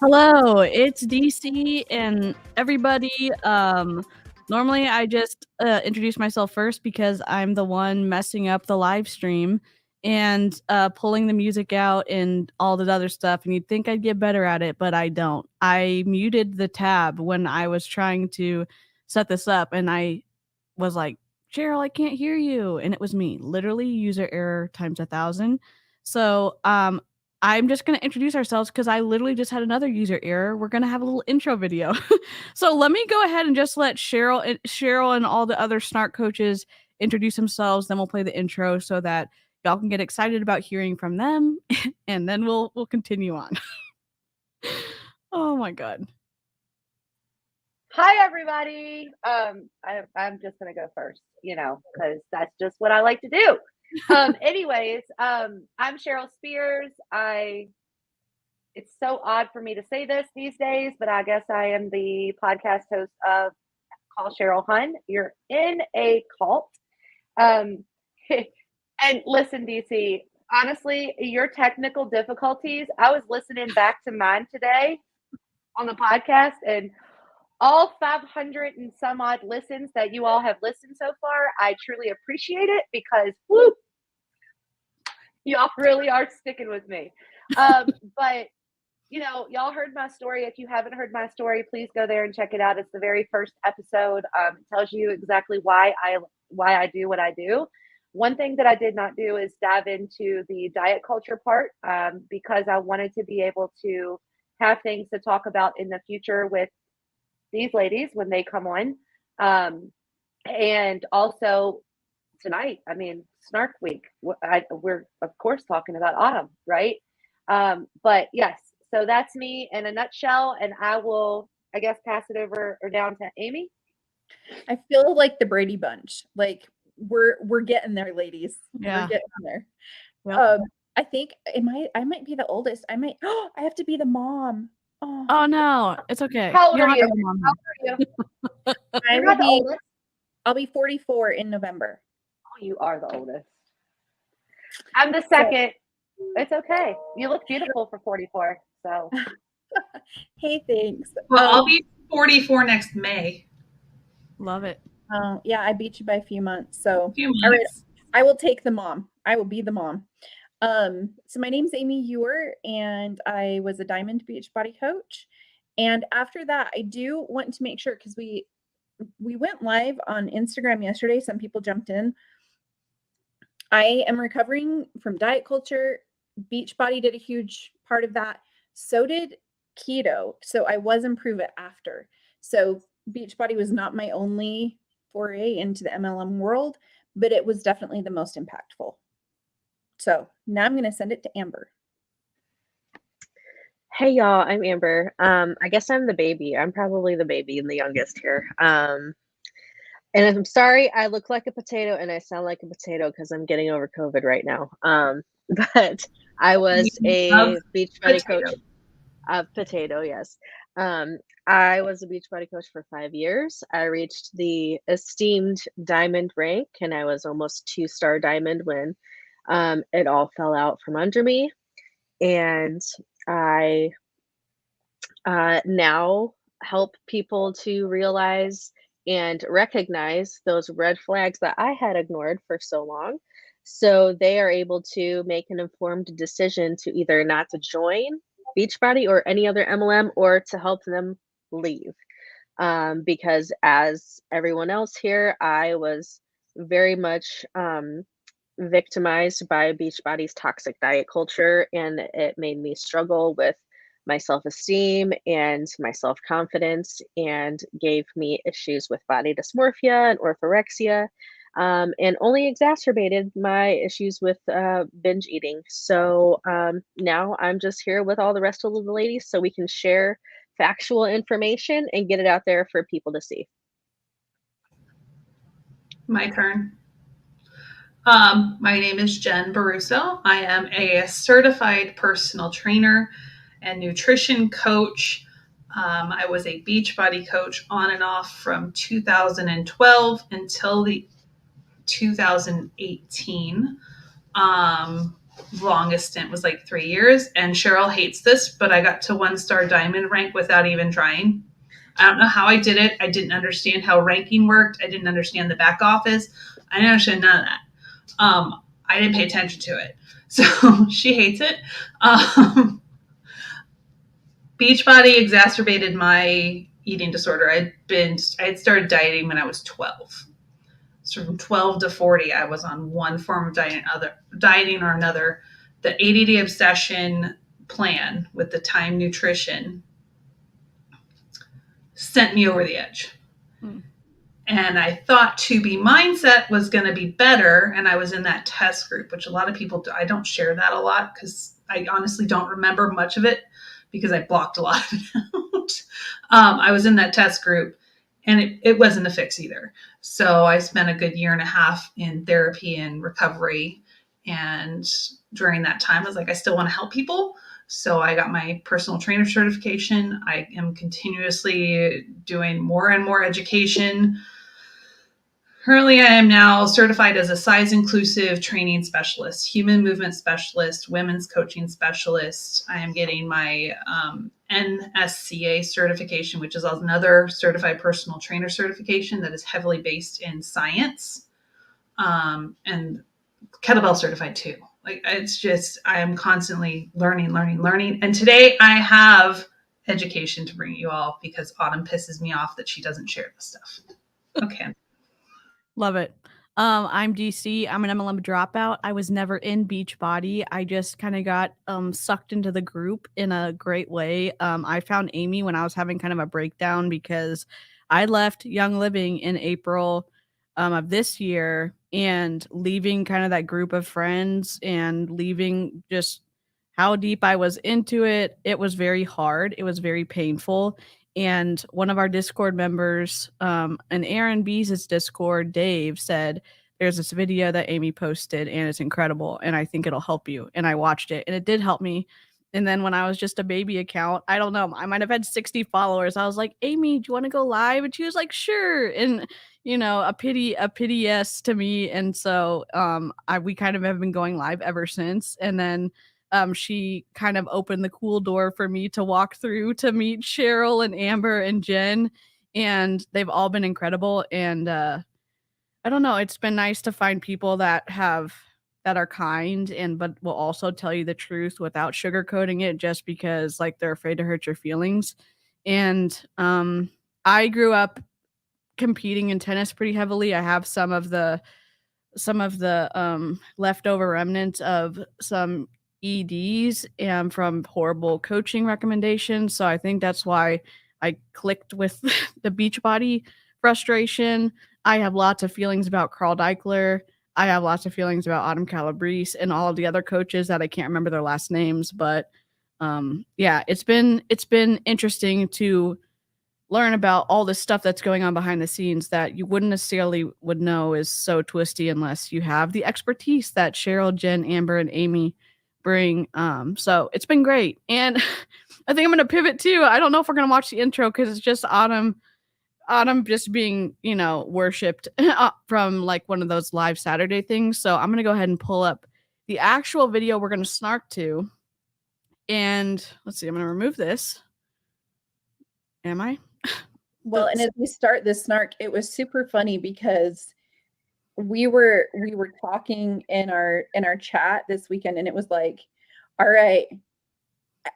Hello, it's DC and everybody. Normally I just introduce myself first because I'm the one messing up the live stream and pulling the music out and all that other stuff. And you'd think I'd get better at it, but I don't. I muted the tab when I was trying to set this up, and I was like, Cheryl, I can't hear you. And it was me, literally user error times 1,000. So I'm just going to introduce ourselves because I literally just had another user error. We're going to have a little intro video. So let me go ahead and just let Cheryl and all the other Snark coaches introduce themselves. Then we'll play the intro so that y'all can get excited about hearing from them, and then we'll continue on. Oh my god. Hi, everybody. I'm just gonna go first, because that's just what I like to do. Anyways, I'm Cheryl Spears. It's so odd for me to say this these days, but I guess I am the podcast host of Call Cheryl Hun. You're in a cult. And listen, DC, honestly, your technical difficulties, I was listening back to mine today on the podcast, and all 500 and some odd listens that you all have listened so far, I truly appreciate it because whoo, y'all really are sticking with me. But y'all heard my story. If you haven't heard my story, please go there and check it out. It's the very first episode. It tells you exactly why I do what I do. One thing that I did not do is dive into the diet culture part, because I wanted to be able to have things to talk about in the future with these ladies when they come on. And also tonight, Snark Week. We're of course talking about autumn, right? But yes, so that's me in a nutshell, and I will, I guess, pass it over or down to Amy. I feel like the Brady Bunch. Like we're getting there, ladies. Yeah. We're getting there. Yep. I think I might be the oldest. I have to be the mom. Oh no, it's okay. How old are you? I will be. I'll be 44 in November. Oh, you are the oldest. I'm the second. It's okay. You look beautiful for 44. So. Hey, thanks. Well, I'll be 44 next May. Love it. Yeah, I beat you by a few months. So All right, I will take the mom. I will be the mom. So my name's Amy Ewer, and I was a Diamond Beachbody coach. And after that, I do want to make sure, because we went live on Instagram yesterday. Some people jumped in. I am recovering from diet culture. Beachbody did a huge part of that. So did keto. So I was Improve It after. So Beachbody was not my only foray into the MLM world, but it was definitely the most impactful. So now I'm going to send it to Amber. Hey y'all, I'm Amber. I guess I'm the baby. I'm probably the baby and the youngest here. And I'm sorry I look like a potato and I sound like a potato because I'm getting over COVID right now. But I was a Beachbody coach. Potato, yes. I was a Beachbody coach for 5 years. I reached the esteemed diamond rank, and I was almost 2-star diamond when it all fell out from under me. And I now help people to realize and recognize those red flags that I had ignored for so long. So they are able to make an informed decision to either not to join Beachbody or any other MLM, or to help them leave. Because as everyone else here, I was very much victimized by Beachbody's toxic diet culture, and it made me struggle with my self-esteem and my self-confidence, and gave me issues with body dysmorphia and orthorexia, and only exacerbated my issues with binge eating. So now I'm just here with all the rest of the ladies so we can share factual information and get it out there for people to see. My turn. My name is Jen Baruso. I am a certified personal trainer and nutrition coach. I was a Beachbody coach on and off from 2012 until 2018. longest stint was like 3 years. And Cheryl hates this, but I got to 1-star diamond rank without even trying. I don't know how I did it. I didn't understand how ranking worked. I didn't understand the back office. I didn't understand none of that. I didn't pay attention to it. So she hates it. Beachbody exacerbated my eating disorder. I had started dieting when I was 12. So from 12 to 40, I was on one form of dieting or another. The 80-day obsession plan with the time nutrition sent me over the edge. And I thought 2B mindset was going to be better. And I was in that test group, which a lot of people do. I don't share that a lot because I honestly don't remember much of it because I blocked a lot of it out. I was in that test group and it wasn't a fix either. So I spent a good 1.5 years in therapy and recovery. And during that time, I was like, I still want to help people. So I got my personal trainer certification. I am continuously doing more and more education. Currently, I am now certified as a size inclusive training specialist, human movement specialist, women's coaching specialist. I am getting my NSCA certification, which is another certified personal trainer certification that is heavily based in science, and kettlebell certified too. Like it's just, I am constantly learning. And today I have education to bring you all because Autumn pisses me off that she doesn't share this stuff. Okay. Love it. I'm DC. I'm an MLM dropout. I was never in Beachbody. I just kind of got sucked into the group in a great way. I found Amy when I was having kind of a breakdown because I left Young Living in April of this year, and leaving kind of that group of friends and leaving just how deep I was into it. It was very hard. It was very painful. And one of our Discord members, in Aaron B's Discord, Dave, said, there's this video that Amy posted and it's incredible and I think it'll help you. And I watched it and it did help me. And then when I was just a baby account, I don't know, I might have had 60 followers. I was like, Amy, do you want to go live? And she was like, sure. And a pity yes to me. And so we kind of have been going live ever since. And then she kind of opened the cool door for me to walk through to meet Cheryl and Amber and Jen, and they've all been incredible. And I don't know, it's been nice to find people that are kind but will also tell you the truth without sugarcoating it just because like they're afraid to hurt your feelings. And I grew up competing in tennis pretty heavily. I have some of the leftover remnants of some EDs and from horrible coaching recommendations. So I think that's why I clicked with the Beachbody frustration. I have lots of feelings about Carl Deichler. I have lots of feelings about Autumn Calabrese and all of the other coaches that I can't remember their last names. But yeah, it's been interesting to learn about all this stuff that's going on behind the scenes that you wouldn't necessarily would know is so twisty unless you have the expertise that Cheryl, Jen, Amber, and Amy bring. So it's been great. And I think I'm going to pivot too. I don't know if we're going to watch the intro because it's just Autumn just being, worshipped from like one of those live Saturday things. So I'm going to go ahead and pull up the actual video we're going to snark to. And let's see, I'm going to remove this. Am I? Well, and as we start this snark, it was super funny because we were talking in our chat this weekend, and it was like, all right,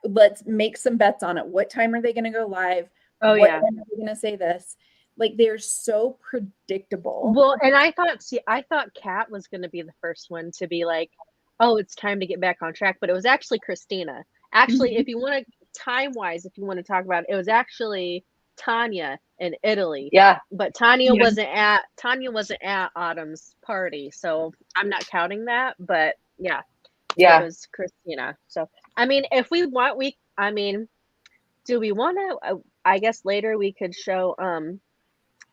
let's make some bets on it. What time are they going to go live? Oh, what yeah. time are they going to say this? Like, they're so predictable. Well, and I thought Kat was going to be the first one to be like, oh, it's time to get back on track. But it was actually Christina. Actually, if you want to, time-wise, if you want to talk about it, it was actually Tanya in Italy. Yeah. But Tanya wasn't at Autumn's party, so I'm not counting that. But yeah, it was Christina. So I mean, if we want, do we want to? I guess later we could show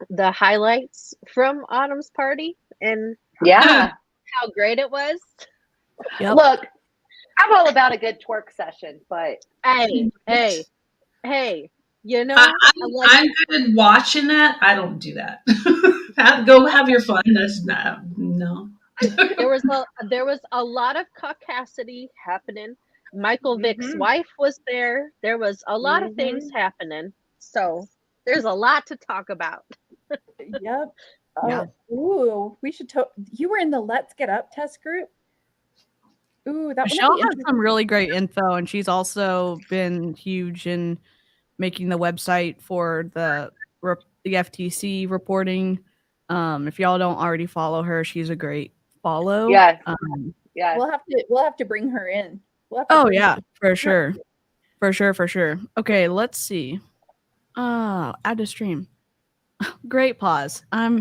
the highlights from Autumn's party and how great it was. Yep. Look, I'm all about a good twerk session, but hey, I'm good watching that. I don't do that. Go have your fun. That's not, no. There was a lot of caucasity happening. Michael Vick's wife was there. There was a lot of things happening. So there's a lot to talk about. Yep. Yeah. Ooh, we should. You were in the Let's Get Up test group. Ooh, that Michelle would be has some really great info, and she's also been huge in making the website for the FTC reporting. If y'all don't already follow her, she's a great follow. Yes. Yes. We'll have to bring her in. Oh yeah, for sure. Okay, let's see. Add to stream. Great pause. You have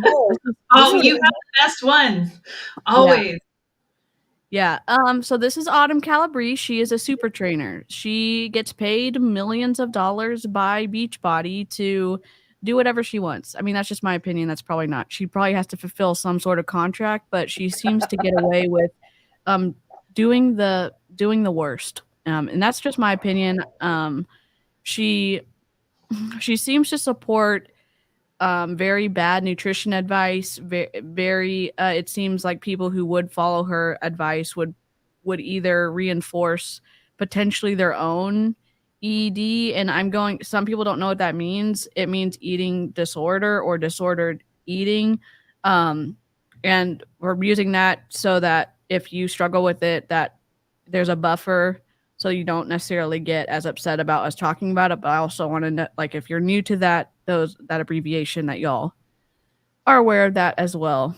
the best ones. Always. Yeah. So this is Autumn Calabrese. She is a super trainer. She gets paid millions of dollars by Beachbody to do whatever she wants. I mean, that's just my opinion. That's probably not. She probably has to fulfill some sort of contract, but she seems to get away with doing the worst. And that's just my opinion. She seems to support very bad nutrition advice. Very it seems like people who would follow her advice would either reinforce potentially their own ED. And some people don't know what that means. It means eating disorder or disordered eating. And we're using that so that if you struggle with it, that there's a buffer so you don't necessarily get as upset about us talking about it. But I also want to know, like, if you're new to that abbreviation, that y'all are aware of that as well.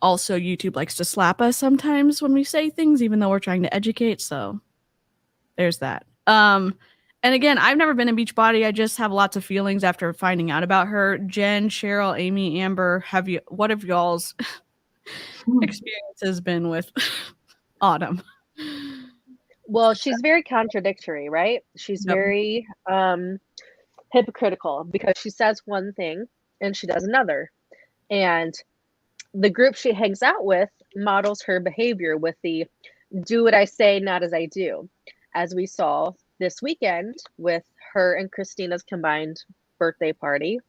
Also, YouTube likes to slap us sometimes when we say things, even though we're trying to educate. So there's that. And again, I've never been in Beachbody. I just have lots of feelings after finding out about her. Jen, Cheryl, Amy, Amber, what have y'all's experiences been with Autumn? Well, she's very contradictory, right? She's very hypocritical because she says one thing and she does another. And the group she hangs out with models her behavior with the do what I say, not as I do, as we saw this weekend with her and Christina's combined birthday party,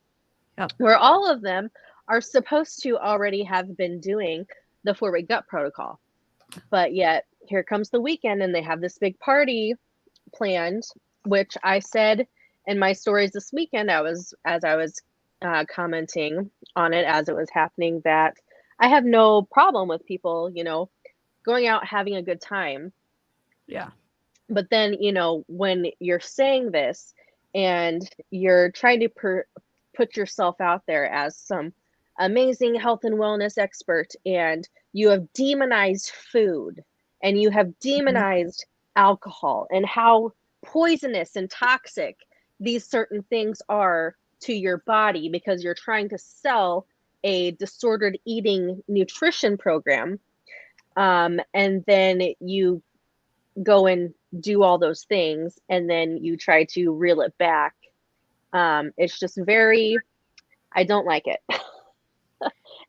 where all of them are supposed to already have been doing the 4-week gut protocol. But yet here comes the weekend and they have this big party planned, which I said in my stories this weekend, as I was commenting on it as it was happening, that I have no problem with people, going out having a good time. Yeah. But then, when you're saying this and you're trying to put yourself out there as some amazing health and wellness expert, and you have demonized food and you have demonized alcohol and how poisonous and toxic these certain things are to your body because you're trying to sell a disordered eating nutrition program, and then you go and do all those things and then you try to reel it back. It's just I don't like it.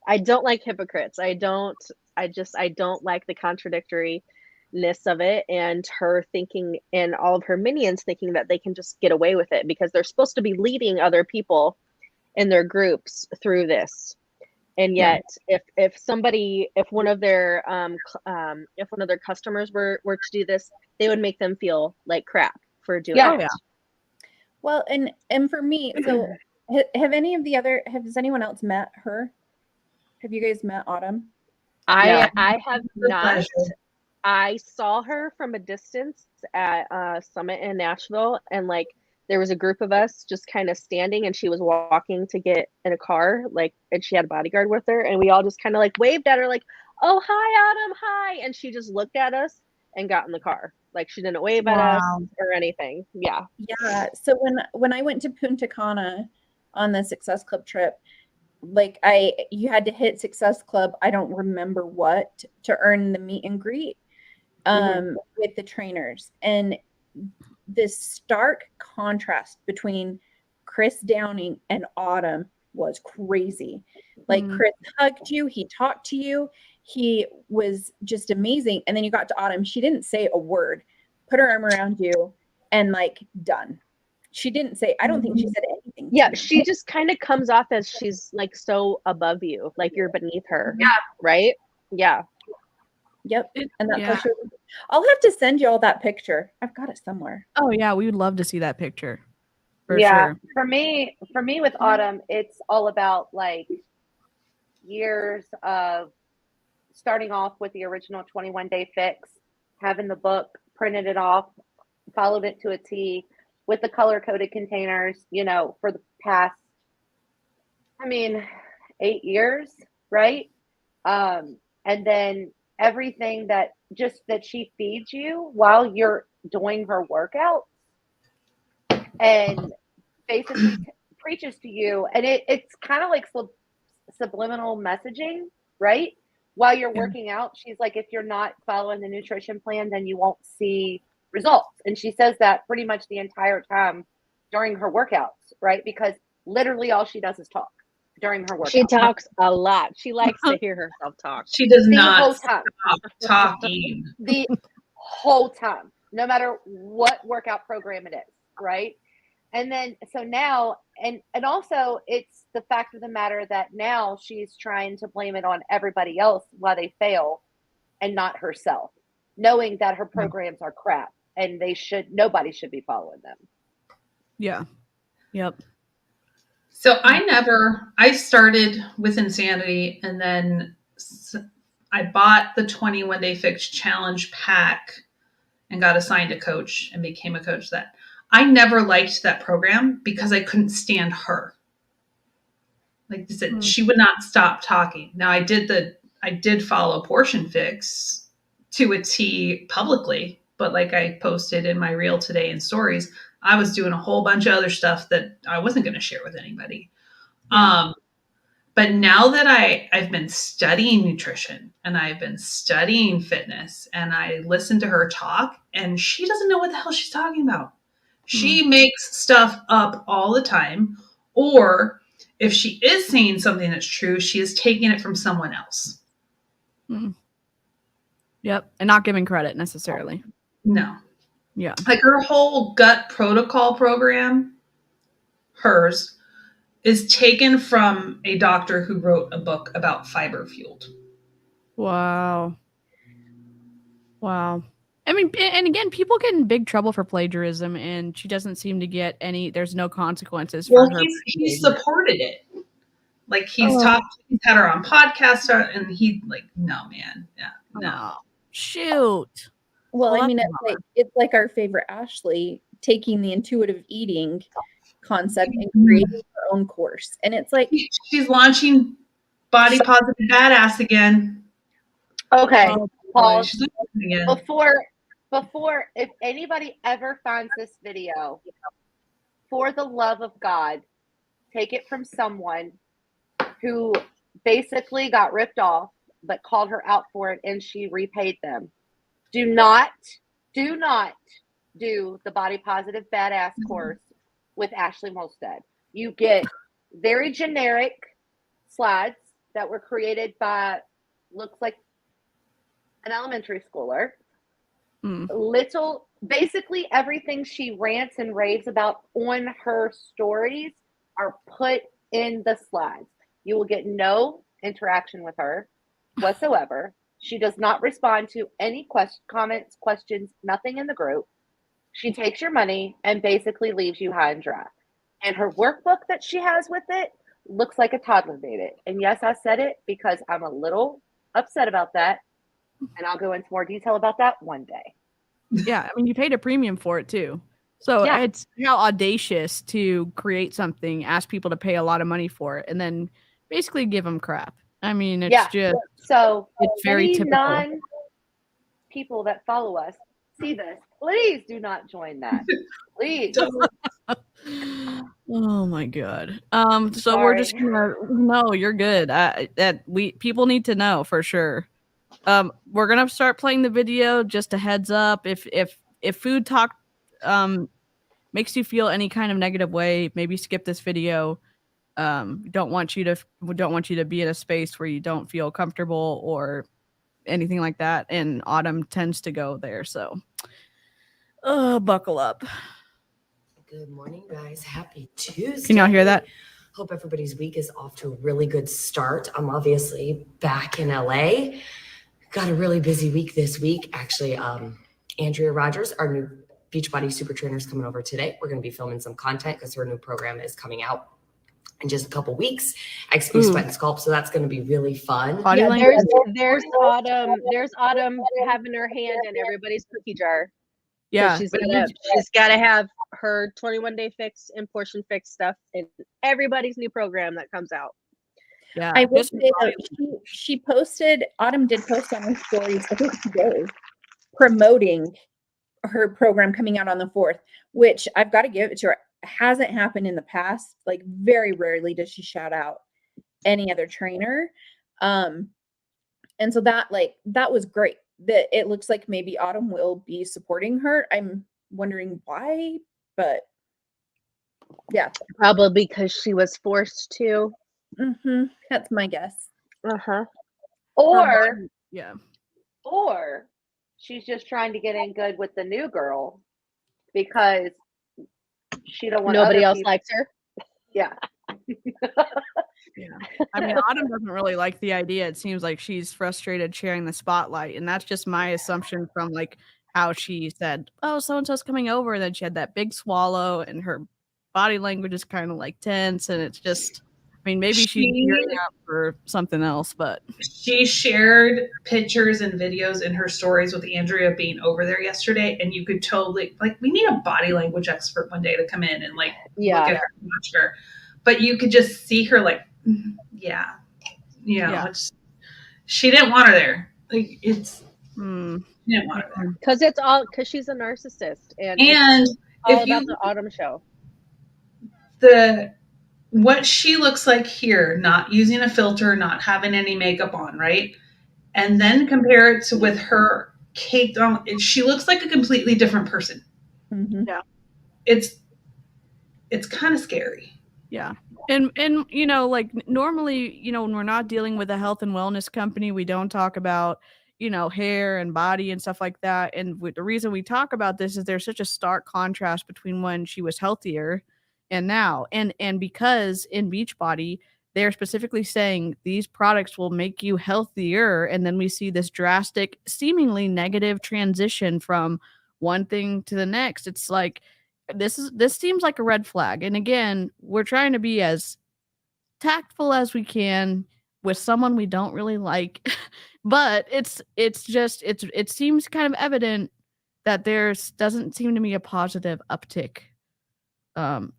I don't like hypocrites. I don't like the contradictoryness of it, and her thinking and all of her minions thinking that they can just get away with it because they're supposed to be leading other people in their groups through this. And yet if one of their customers were to do this, they would make them feel like crap for doing it. Yeah. Well, and for me, so has anyone else met her? Have you guys met Autumn? I have not. I saw her from a distance at Summit in Nashville, and there was a group of us just kind of standing, and she was walking to get in a car, and she had a bodyguard with her, and we all just kind of waved at her oh, hi, Autumn, hi. And she just looked at us and got in the car. She didn't wave at us or anything. Yeah. Yeah. So when I went to Punta Cana on the Success Club trip, you had to hit Success Club, I don't remember what, to earn the meet and greet with the trainers. And this stark contrast between Chris Downing and Autumn was crazy. Chris hugged you, he talked to you, he was just amazing. And then you got to Autumn, she didn't say a word, put her arm around you and done. She didn't say, I don't think she said anything. Yeah, she just kind of comes off as she's so above you, you're beneath her. Yeah. Right? Yeah. Yep. And that's yeah. how I'll have to send you all that picture. I've got it somewhere. Oh yeah, we would love to see that picture. For Yeah, sure. for me with Autumn, it's all about like years of starting off with the original 21-day fix, having the book, printed it off, followed it to a T with the color coded containers, you know, for the past, I mean, 8 years, right? And then everything that she feeds you while you're doing her workout and basically preaches to you. And it's kind of like subliminal messaging, right? While you're working out, she's like, if you're not following the nutrition plan, then you won't see results. And she says that pretty much the entire time during her workouts, right? Because literally all she does is talk during her workout. She talks a lot. She likes to hear herself talk. She does The not whole time. stop talking. The whole time, no matter what workout program it is, right? And then so now, and also it's the fact of the matter that now she's trying to blame it on everybody else while they fail and not herself, knowing that her programs are crap and nobody should be following them. Yeah. Yep. So I started with Insanity, and then I bought the 21-day fix challenge pack and got assigned a coach and became a coach. That I never liked that program because I couldn't stand her. Like I said, she would not stop talking. Now I did follow Portion Fix to a T publicly, but like I posted in my reel today in stories, I was doing a whole bunch of other stuff that I wasn't going to share with anybody. Yeah. But now that I've been studying nutrition and I've been studying fitness and I listen to her talk, and she doesn't know what the hell she's talking about. She makes stuff up all the time, or if she is saying something that's true, she is taking it from someone else. Yep. And not giving credit necessarily. No. Yeah. Like her whole gut protocol program, hers, is taken from a doctor who wrote a book about fiber fueled. Wow. I mean, and again, people get in big trouble for plagiarism, and she doesn't seem to get any. There's no consequences for her. He supported it. Like he's had her on podcasts, and he like, no, man, yeah, no. Oh, shoot. Well, I mean, it's like our favorite Ashley taking the intuitive eating concept and creating her own course, and it's like she's launching Body Positive Badass again. Okay, pause. Before, if anybody ever finds this video, for the love of God, take it from someone who basically got ripped off, but called her out for it, and she repaid them. Do not do the Body Positive Badass course with Ashley Molstead. You get very generic slides that were created by, looks like an elementary schooler. Basically everything she rants and raves about on her stories are put in the slides. You will get no interaction with her whatsoever. She does not respond to any comments, questions, nothing in the group. She takes your money and basically leaves you high and dry. And her workbook that she has with it looks like a toddler made it. And yes, I said it because I'm a little upset about that. And I'll go into more detail about that one day. Yeah, I mean, you paid a premium for it too. So it's how audacious to create something, ask people to pay a lot of money for it, and then basically give them crap. I mean, it's just so it's very typical. Non-people that follow us see this. Please do not join that. Please. Oh my God. So we're just gonna. No, you're good. People need to know for sure. We're gonna start playing the video. Just a heads up. If food talk makes you feel any kind of negative way, maybe skip this video. Don't want you to be in a space where you don't feel comfortable or anything like that. And Autumn tends to go there, so buckle up. Good morning, guys. Happy Tuesday. Can y'all hear that? Hope everybody's week is off to a really good start. I'm obviously back in LA. Got a really busy week this week. Actually, Andrea Rogers, our new Beachbody Super Trainer, is coming over today. We're going to be filming some content because her new program is coming out in just a couple weeks. XP Sweat and Sculpt, so that's going to be really fun. Yeah, there's Autumn having her hand in everybody's cookie jar. Yeah, she's got to have her 21-day fix and portion fix stuff in everybody's new program that comes out. Yeah, I will say that she posted, Autumn did post on her stories, I think today, promoting her program coming out on the 4th, which I've got to give it to her. It hasn't happened in the past. Like, very rarely does she shout out any other trainer. And so that was great. That it looks like maybe Autumn will be supporting her. I'm wondering why, but yeah. Probably because she was forced to. That's my guess. Or yeah. Or she's just trying to get in good with the new girl because she don't want nobody else likes her. Yeah. Yeah. I mean, Autumn doesn't really like the idea. It seems like she's frustrated sharing the spotlight. And that's just my assumption from like how she said, oh, so-and-so's coming over. And then she had that big swallow and her body language is kind of like tense. And it's just, I mean, maybe she's gearing up for something else, but. She shared pictures and videos in her stories with Andrea being over there yesterday. And you could totally, like, we need a body language expert one day to come in and like look at her and watch her. But you could just see her like, she didn't want her there. Like she didn't want her there because she's a narcissist and it's all about the Autumn show. What she looks like here, not using a filter, not having any makeup on, right? And then compare it to with her caked on. She looks like a completely different person. Yeah, it's kind of scary. Yeah. And you know, like normally, you know, when we're not dealing with a health and wellness company, we don't talk about, you know, hair and body and stuff like that. And the reason we talk about this is there's such a stark contrast between when she was healthier and now. And because in Beachbody, they're specifically saying these products will make you healthier. And then we see this drastic, seemingly negative transition from one thing to the next. It's like, this seems like a red flag. And again, we're trying to be as tactful as we can with someone we don't really like, but it seems kind of evident that doesn't seem to be a positive uptick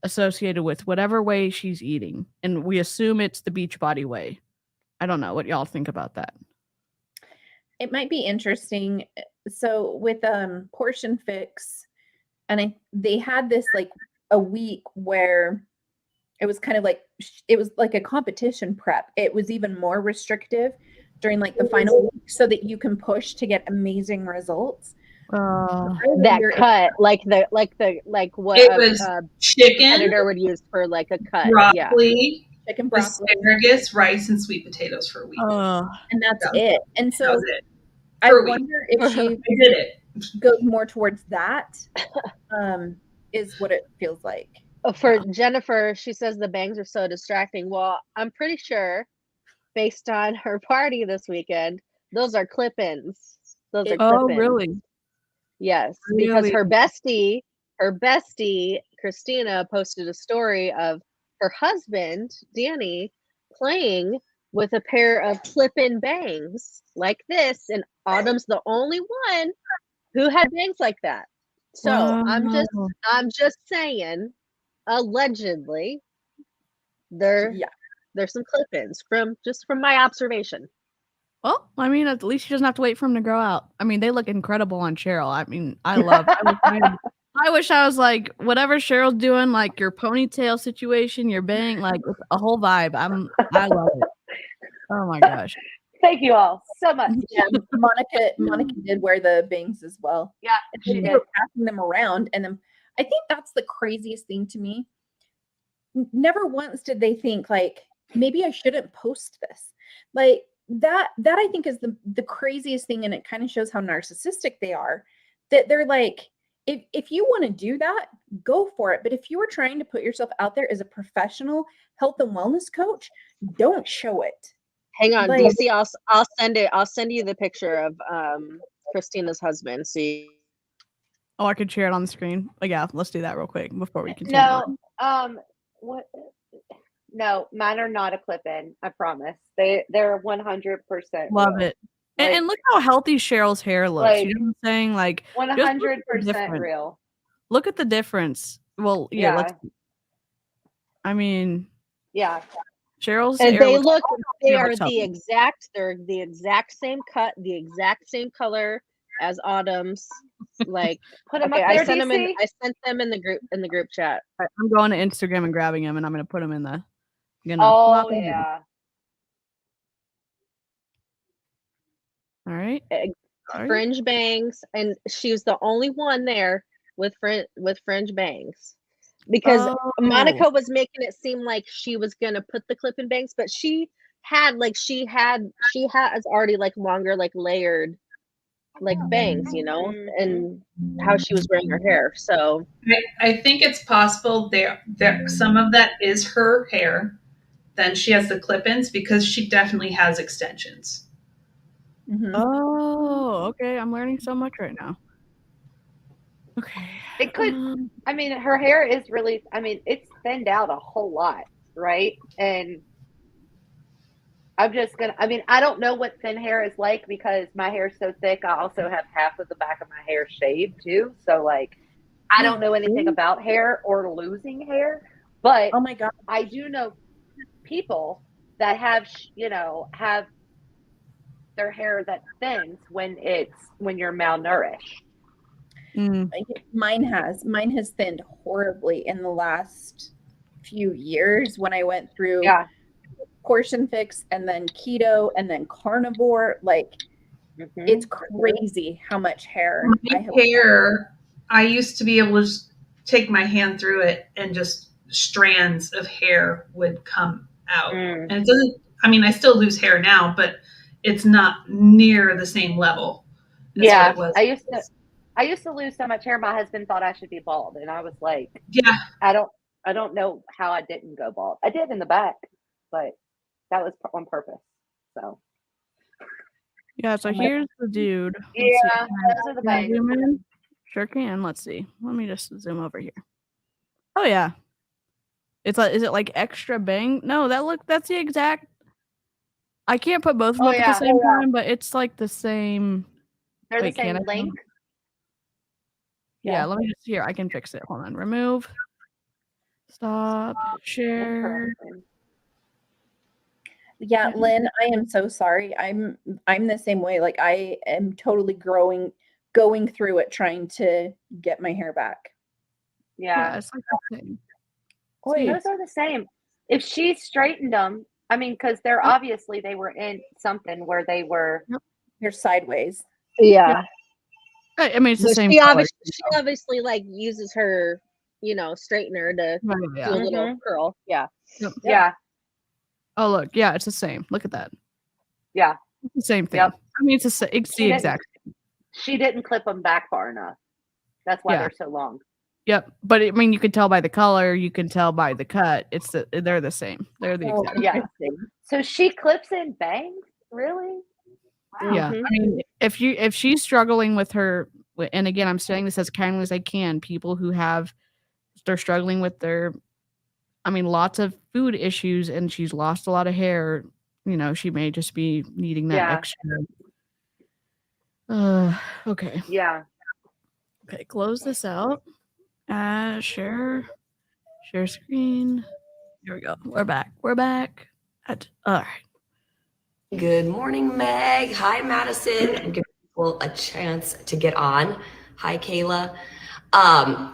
associated with whatever way she's eating, and we assume it's the Beachbody way. I don't know what y'all think about that. It might be interesting. So with Portion Fix, and they had this like a week where it was kind of like, it was like a competition prep. It was even more restrictive during like the final week so that you can push to get amazing results. That cut, like what it was chicken editor would use for like a cut. Broccoli, chicken, broccoli, asparagus, rice, and sweet potatoes for a week. And that's it. And so that was it. I wonder if she did it. Goes more towards that, is what it feels like. For Jennifer, she says the bangs are so distracting. Well, I'm pretty sure, based on her party this weekend, those are clip-ins. Those are clip-ins. Oh, really? Yes, because her bestie, Christina, posted a story of her husband, Danny, playing with a pair of clip-in bangs like this, and Autumn's the only one who had bangs like that. So I'm just saying, allegedly, there's some clip-ins from my observation. Well, I mean, at least she doesn't have to wait for them to grow out. I mean, they look incredible on Cheryl. I mean, I wish I was like whatever Cheryl's doing, like your ponytail situation, your bang, like a whole vibe. I love it. Oh my gosh. Thank you all so much. Yeah, Monica did wear the bangs as well. Yeah, she did. Passing them around, and then I think that's the craziest thing to me. Never once did they think like maybe I shouldn't post this. Like that I think is the craziest thing, and it kind of shows how narcissistic they are. That they're like, if you want to do that, go for it. But if you are trying to put yourself out there as a professional health and wellness coach, don't show it. Hang on, Like- DC. I'll send it. I'll send you the picture of Christina's husband. So you, Oh, I could share it on the screen. Oh, yeah, let's do that real quick before we continue. No, what? No, mine are not a clip-in. I promise. They're 100%. Love real. it. And look how healthy Cheryl's hair looks. like, You know what I'm saying? Like, 100% real. look at the difference. Well, yeah. Yeah. I mean, Yeah. Cheryl's and hair they looks look. They hair are looks the healthy. exact. They're the exact same cut, the exact same color as Autumn's. Like, Put them okay, up there, I sent them in. DC. I sent them in the group chat. I'm going to Instagram and grabbing them, and I'm going to put them in the. Oh, plop 'em in. yeah. All right. Sorry. Fringe bangs, and she was the only one there with fringe bangs, because Monica was making it seem like she was gonna put the clip in bangs, but she has already like longer, like layered, like bangs, you know, and how she was wearing her hair. So I think it's possible there some of that is her hair. Then she has the clip-ins because she definitely has extensions. Mhm. Oh, okay. I'm learning so much right now. Okay. It could. I mean, her hair is really. I mean, it's thinned out a whole lot, right? And I'm just gonna. I mean, I don't know what thin hair is like because my hair's so thick. I also have half of the back of my hair shaved too. So like, I don't know anything about hair or losing hair, but Oh my God. I do know people that have their hair that thins when you're malnourished. Mine has thinned horribly in the last few years when I went through portion fix and then keto and then carnivore. Like, it's crazy how much hair My hair, I used to be able to just take my hand through it and just strands of hair would come out. And it doesn't, I mean, I still lose hair now, but it's not near the same level as what it was. I used to lose so much hair. My husband thought I should be bald, and I was like, yeah, I don't know how I didn't go bald. I did in the back, but that was on purpose. So yeah. So here's the dude. Let's yeah, see. those are the Can I bangs. zoom in? Sure can. Let's see. Let me just zoom over here. Oh yeah. It's like, is it like extra bang? No, that's the exact. I can't put both of them up at the same time, but it's like the same. They're Wait, the same can I? length. Yeah, let me just here. I can fix it. Hold on. Remove. Stop. Share. Yeah, Lynn, I am so sorry. I'm the same way. Like, I am totally going through it, trying to get my hair back. Yeah, it's like the same. Those are the same. If she straightened them, I mean, because they're obviously they were in something where they were. They're sideways. Yeah. I mean, it's the same. She obviously like uses her, straightener to do a little curl. Yeah. Yeah. Oh, look. Yeah, it's the same. Look at that. Yeah. It's the same thing. Yep. I mean, it's the exact same. She didn't clip them back far enough. That's why they're so long. Yep. But I mean, you can tell by the color. You can tell by the cut. They're the same. They're the exact same. So she clips in bangs? Really? Wow. Yeah. I mean, if she's struggling with her, and again, I'm saying this as kindly as I can, people who they're struggling with lots of food issues, and she's lost a lot of hair, she may just be needing that extra. Okay. Yeah. Okay, close this out. Share screen. Here we go. We're back. All right. Good morning, Meg. Hi, Madison. I'm giving people a chance to get on. Hi, Kayla.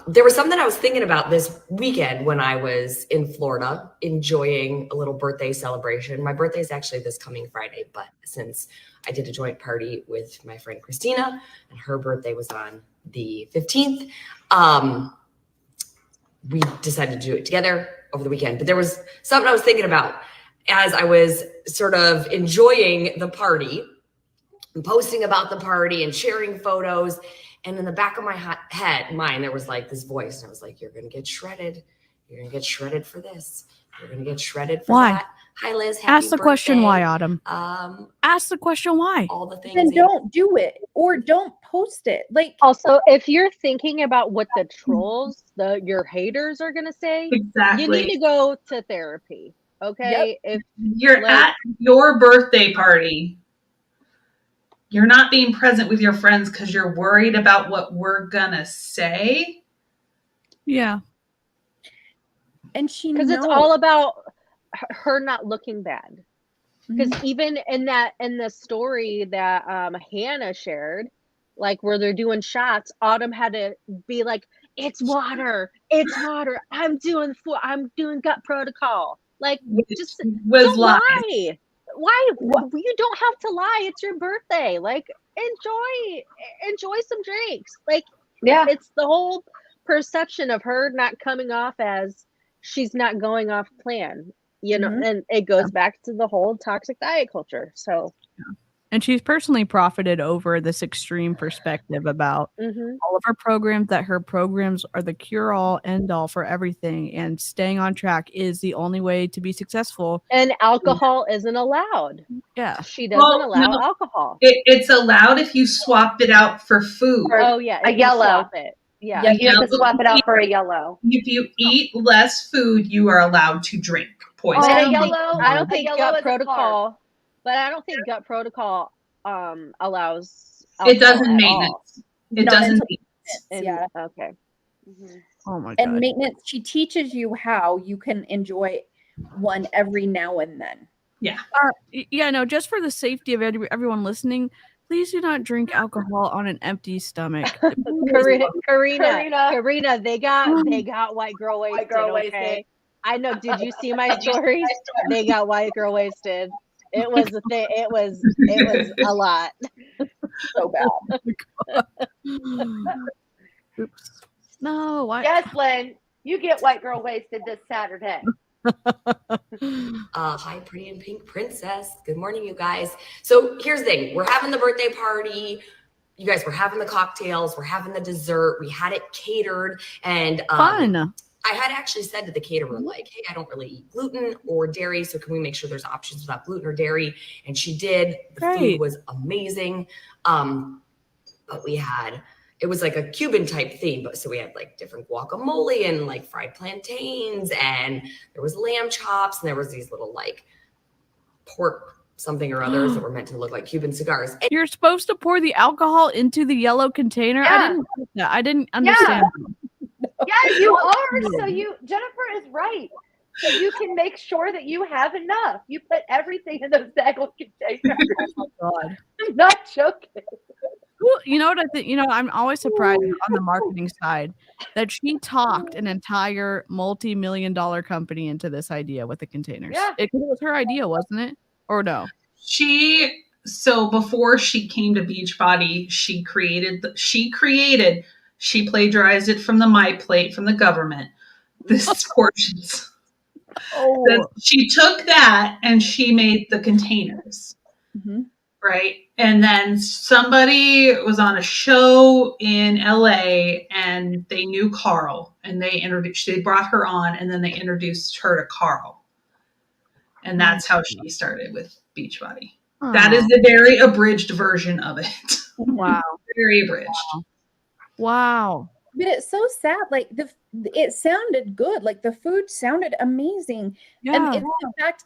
There was something I was thinking about this weekend when I was in Florida enjoying a little birthday celebration. My birthday is actually this coming Friday, but since I did a joint party with my friend Christina and her birthday was on the 15th, we decided to do it together over the weekend. But there was something I was thinking about as I was sort of enjoying the party and posting about the party and sharing photos. And in the back of my mind, there was like this voice, and I was like, "You're gonna get shredded. You're gonna get shredded for this. You're gonna get shredded for that." Hi, Liz. Happy Ask the question birthday. why, Autumn. Ask the question why. All the things. Then don't do it, or don't post it. Like, Also, if you're thinking about what the trolls, your haters are gonna say, Exactly. you need to go to therapy. Okay. Yep. If You're at your birthday party, you're not being present with your friends because you're worried about what we're gonna say. Yeah. and she because it's knows. all about her not looking bad. Because Mhm. even in the story that Hannah shared, like where they're doing shots, Autumn had to be like, "It's water, it's water. I'm doing gut protocol." Like, just was don't lies. lie. Why? You don't have to lie. It's your birthday. Like, enjoy some drinks. Like, Yeah. it's the whole perception of her not coming off as she's not going off plan. You know, Mhm. and it goes back to the whole toxic diet culture. So, And she's personally profited over this extreme perspective about all of her programs, that her programs are the cure-all, end-all for everything, and staying on track is the only way to be successful. and alcohol isn't allowed. Yeah. She doesn't allow no, alcohol. It's allowed if you swapped it out for food. Oh yeah, a if you yellow. swap it. Yeah. Yeah, you have to swap it out for a yellow. If you eat less food, you are allowed to drink poison. I a don't yellow- think, I don't a think yellow gut is a protocol, but I don't think gut protocol allows It alcohol doesn't at maintenance. It Not doesn't until maintenance. all. yeah. Okay. Oh my And god. maintenance, she teaches you how you can enjoy one every now and then. Yeah, no, just for the safety of everyone listening, please do not drink alcohol on an empty stomach. Karina, they got white girl wasted. Okay, I know. Did you see my stories? They got white girl wasted. It was a thing. It was a lot. So bad. Oops. No, why? Yes, Lynn, you get white girl wasted this Saturday. Hi, pretty and pink princess. Good morning, you guys. So here's the thing. We're having the birthday party. You guys, we're having the cocktails. We're having the dessert. We had it catered. And Fun. I had actually said to the caterer, like, hey, I don't really eat gluten or dairy. So can we make sure there's options without gluten or dairy? And she did. The food was amazing. But we had... It was like a Cuban type theme, but so we had like different guacamole and like fried plantains, and there was lamb chops, and there was these little like pork something or others that were meant to look like Cuban cigars. And You're supposed to pour the alcohol into the yellow container. Yeah. I didn't understand. Yeah, you are. So Jennifer is right. So you can make sure that you have enough. You put everything in those bagel containers. Oh God. I'm not joking. You know what I think? You know, I'm always surprised on the marketing side that she talked an entire multi-million-dollar company into this idea with the containers. Yeah. It was her idea, wasn't it? Or no? So before she came to Beachbody, she plagiarized it from the My Plate from the government. This portions. Oh. She took that and she made the containers. Mm-hmm. Right. And then somebody was on a show in LA and they knew Carl, and they brought her on, and then they introduced her to Carl. And that's how she started with Beachbody. That is the very abridged version of it. Wow. Very abridged. Wow. But it's so sad. Like it sounded good. Like the food sounded amazing. Yeah. And it's the fact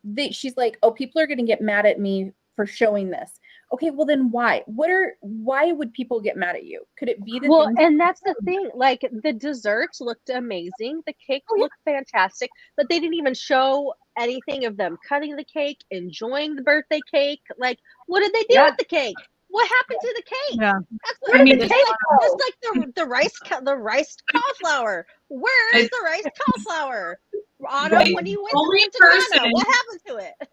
that she's like, oh, people are going to get mad at me for showing this. Okay, well then why? Why would people get mad at you? Could it be Well, things- and that's the thing. Like the desserts looked amazing. The cake looked fantastic, but they didn't even show anything of them cutting the cake, enjoying the birthday cake. Like, what did they do with the cake? What happened to the cake? Yeah. That's what I mean, the cake. Just like the rice cauliflower. Where's the rice cauliflower? Autumn, Right. when you went Only to Ghana, person- what happened to it?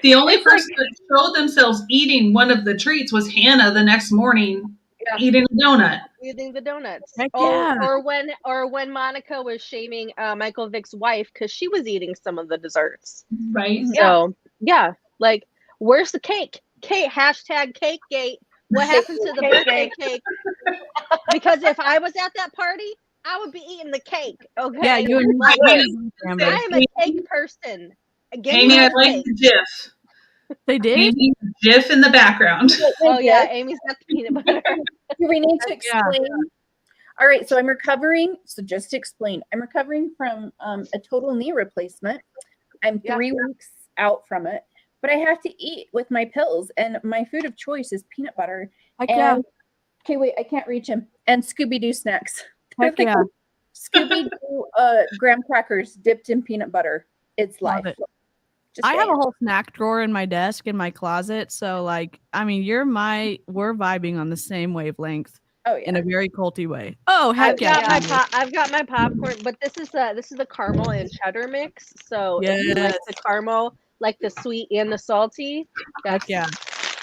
The only person that showed themselves eating one of the treats was Hannah the next morning eating a donut. Eating the donuts. Heck yeah. Or when Monica was shaming Michael Vick's wife because she was eating some of the desserts. Right. So yeah, like where's the cake? Hashtag cake gate. what happened to the birthday cake? Because if I was at that party, I would be eating the cake. Okay. Yeah, you and me. Like, Amber. I am a cake person. Give me Amy, I that like cake. the GIF. They did? Amy, GIF in the background. Oh yeah, Amy's got the peanut butter. Do we need to Yeah. explain? All right, so I'm recovering. So just to explain, I'm recovering from a total knee replacement. I'm 3 weeks out from it, but I have to eat with my pills, and my food of choice is peanut butter. Heck yeah. Okay, wait, I can't reach him. And Scooby-Doo snacks. Heck yeah. Scooby-Doo graham crackers dipped in peanut butter. It's Love life. it. Just I have a saying. whole snack drawer in my desk in my closet. So, like, I mean, we're vibing on the same wavelength Oh yeah. in a very culty way. Oh, heck I've yeah. got my popcorn, but this is the caramel and cheddar mix. So if you like the caramel, like the sweet and the salty, Heck yeah.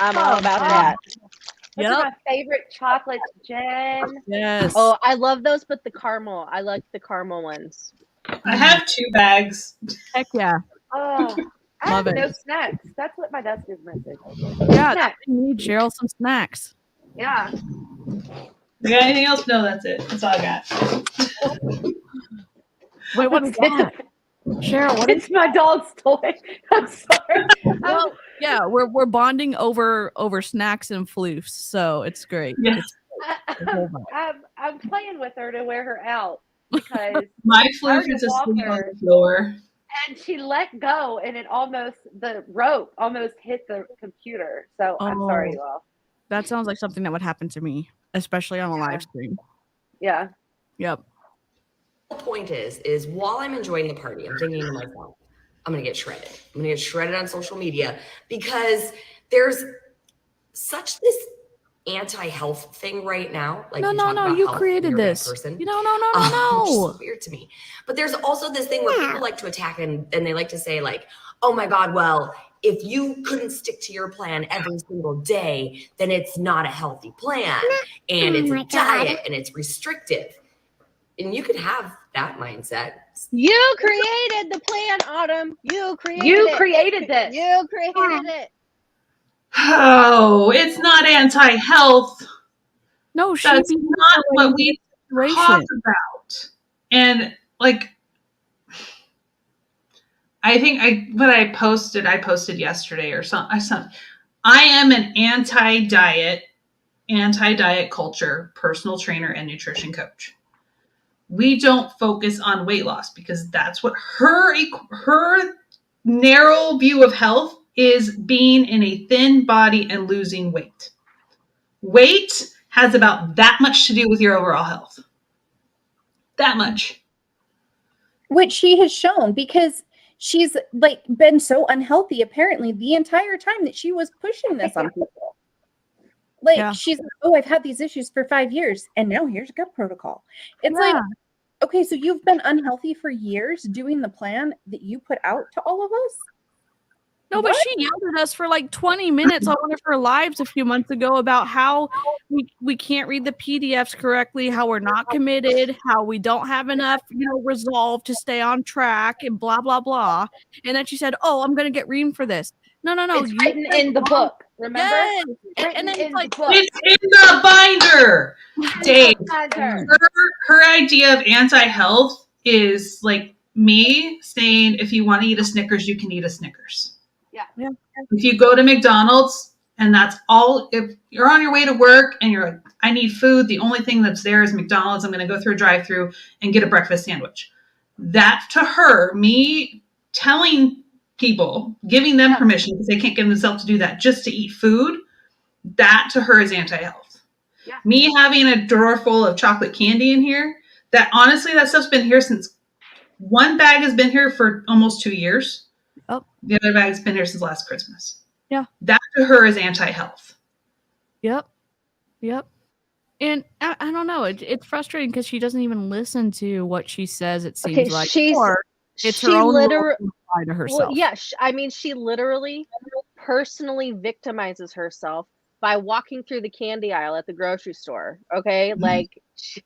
I'm all about that. Those are my favorite chocolates, Jen. Yes. Oh, I love those, but the caramel. I like the caramel ones. I have 2 bags. Heck yeah. Oh, I Love have it. no snacks. That's what my desk is missing. Yeah, Snacks. you need Cheryl some snacks. Yeah. You got anything else? No, that's it. That's all I got. Wait, what is that? Cheryl, what is It's my dog's toy. I'm sorry. well, yeah, we're bonding over snacks and floofs, so it's great. Yes. I'm playing with her to wear her out because My I floof already is asleep walked on her. the floor. And she let go, and the rope almost hit the computer. So I'm sorry, you all. That sounds like something that would happen to me, especially on a live stream. Yeah. Yep. The point is while I'm enjoying the party, I'm thinking to myself, I'm gonna get shredded. I'm gonna get shredded on social media because there's such this anti-health thing right now. Like No, you health, created you're a bad this. person. No. Which is so weird to me. But there's also this thing where people like to attack and they like to say like, oh my God, well, if you couldn't stick to your plan every single day, then it's not a healthy plan. And it's a diet and it's restrictive. And you could have that mindset. You created the plan, Autumn. You created this. You created it. Oh, it's not anti-health. No, That's not what we talk about. And like, I think I posted yesterday or something. I am an anti-diet culture personal trainer and nutrition coach. We don't focus on weight loss because that's what her narrow view of health is, being in a thin body and losing weight. Weight has about that much to do with your overall health. That much. Which she has shown, because she's like been so unhealthy apparently the entire time that she was pushing this on people. Like she's like, oh, I've had these issues for 5 years and now here's a gut protocol. It's like, okay, so you've been unhealthy for years doing the plan that you put out to all of us? No, but she yelled at us for like 20 minutes on one of her lives a few months ago about how we can't read the PDFs correctly, how we're not committed, how we don't have enough, resolve to stay on track, and blah, blah, blah. And then she said, oh, I'm going to get reamed for this. No. It's written in the book, remember? Yes. And then it's like, it's in the binder. Dave, her idea of anti-health is like me saying, if you want to eat a Snickers, you can eat a Snickers. Yeah. If you go to McDonald's and that's all, if you're on your way to work and you're like, I need food, the only thing that's there is McDonald's, I'm going to go through a drive-through and get a breakfast sandwich. That to her, me telling people, giving them permission because they can't get themselves to do that, just to eat food, that to her is anti-health. Yeah. Me having a drawer full of chocolate candy in here, that honestly, that stuff's been here since, one bag has been here for almost 2 years. Oh. The other bag's been here since last Christmas. Yeah. That to her is anti-health. Yep. And I don't know. It's frustrating because she doesn't even listen to what she says, it seems like. Or it's her own lie to herself. Well, yeah, she literally personally victimizes herself by walking through the candy aisle at the grocery store. Okay? Mm-hmm. Like, she...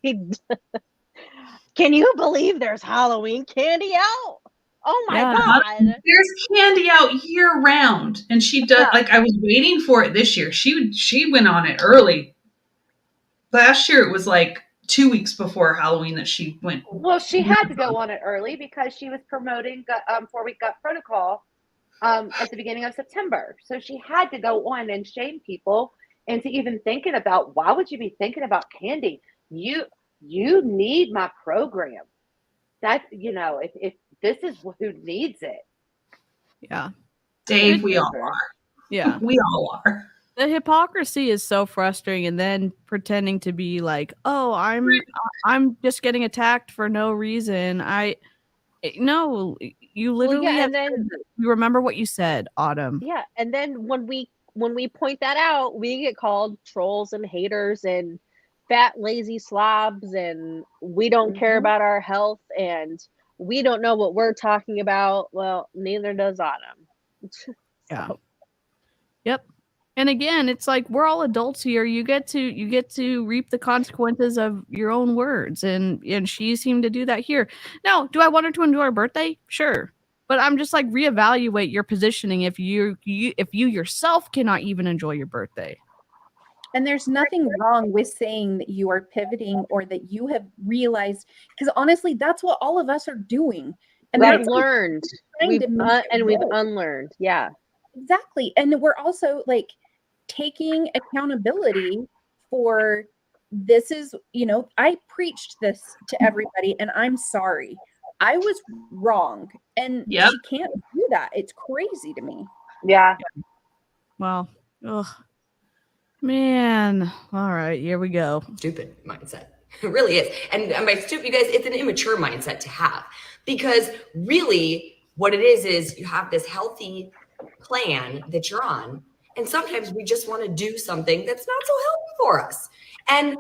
Can you believe there's Halloween candy out? Oh my Yeah. God. There's candy out year round, and she does. Like, I was waiting for it this year. She went on it early. Last year it was like 2 weeks before Halloween that she went. Well, she had to go on it early because she was promoting 4-week gut protocol at the beginning of September. So she had to go on and shame people into even thinking about, why would you be thinking about candy? You need my program. That, if this is who needs it. Yeah. Dave, we all are. Yeah. We all are. The hypocrisy is so frustrating, and then pretending to be like, "Oh, I'm just getting attacked for no reason." No, you literally yeah, have and then said that. You remember what you said, Autumn. yeah, and then when we point that out, we get called trolls and haters and fat lazy slobs, and we don't care about our health, and we don't know what we're talking about. Well, neither does Autumn. Yeah. Yep. And again, it's like we're all adults here. You get to reap the consequences of your own words, and she seemed to do that here. Now, do I want her to enjoy her birthday? Sure. But I'm just like, reevaluate your positioning if you yourself cannot even enjoy your birthday. And there's nothing wrong with saying that you are pivoting or that you have realized, because honestly, that's what all of us are doing. And We've that's learned. We've we've unlearned. Yeah. Exactly. And we're also like taking accountability for this is, I preached this to everybody and I'm sorry. I was wrong. And Yep. she can't do that. It's crazy to me. Yeah. Well, ugh. Man. All right, here we go. Stupid mindset. It really is. And by stupid, you guys, it's an immature mindset to have, because really what it is you have this healthy plan that you're on. And sometimes we just want to do something that's not so healthy for us. And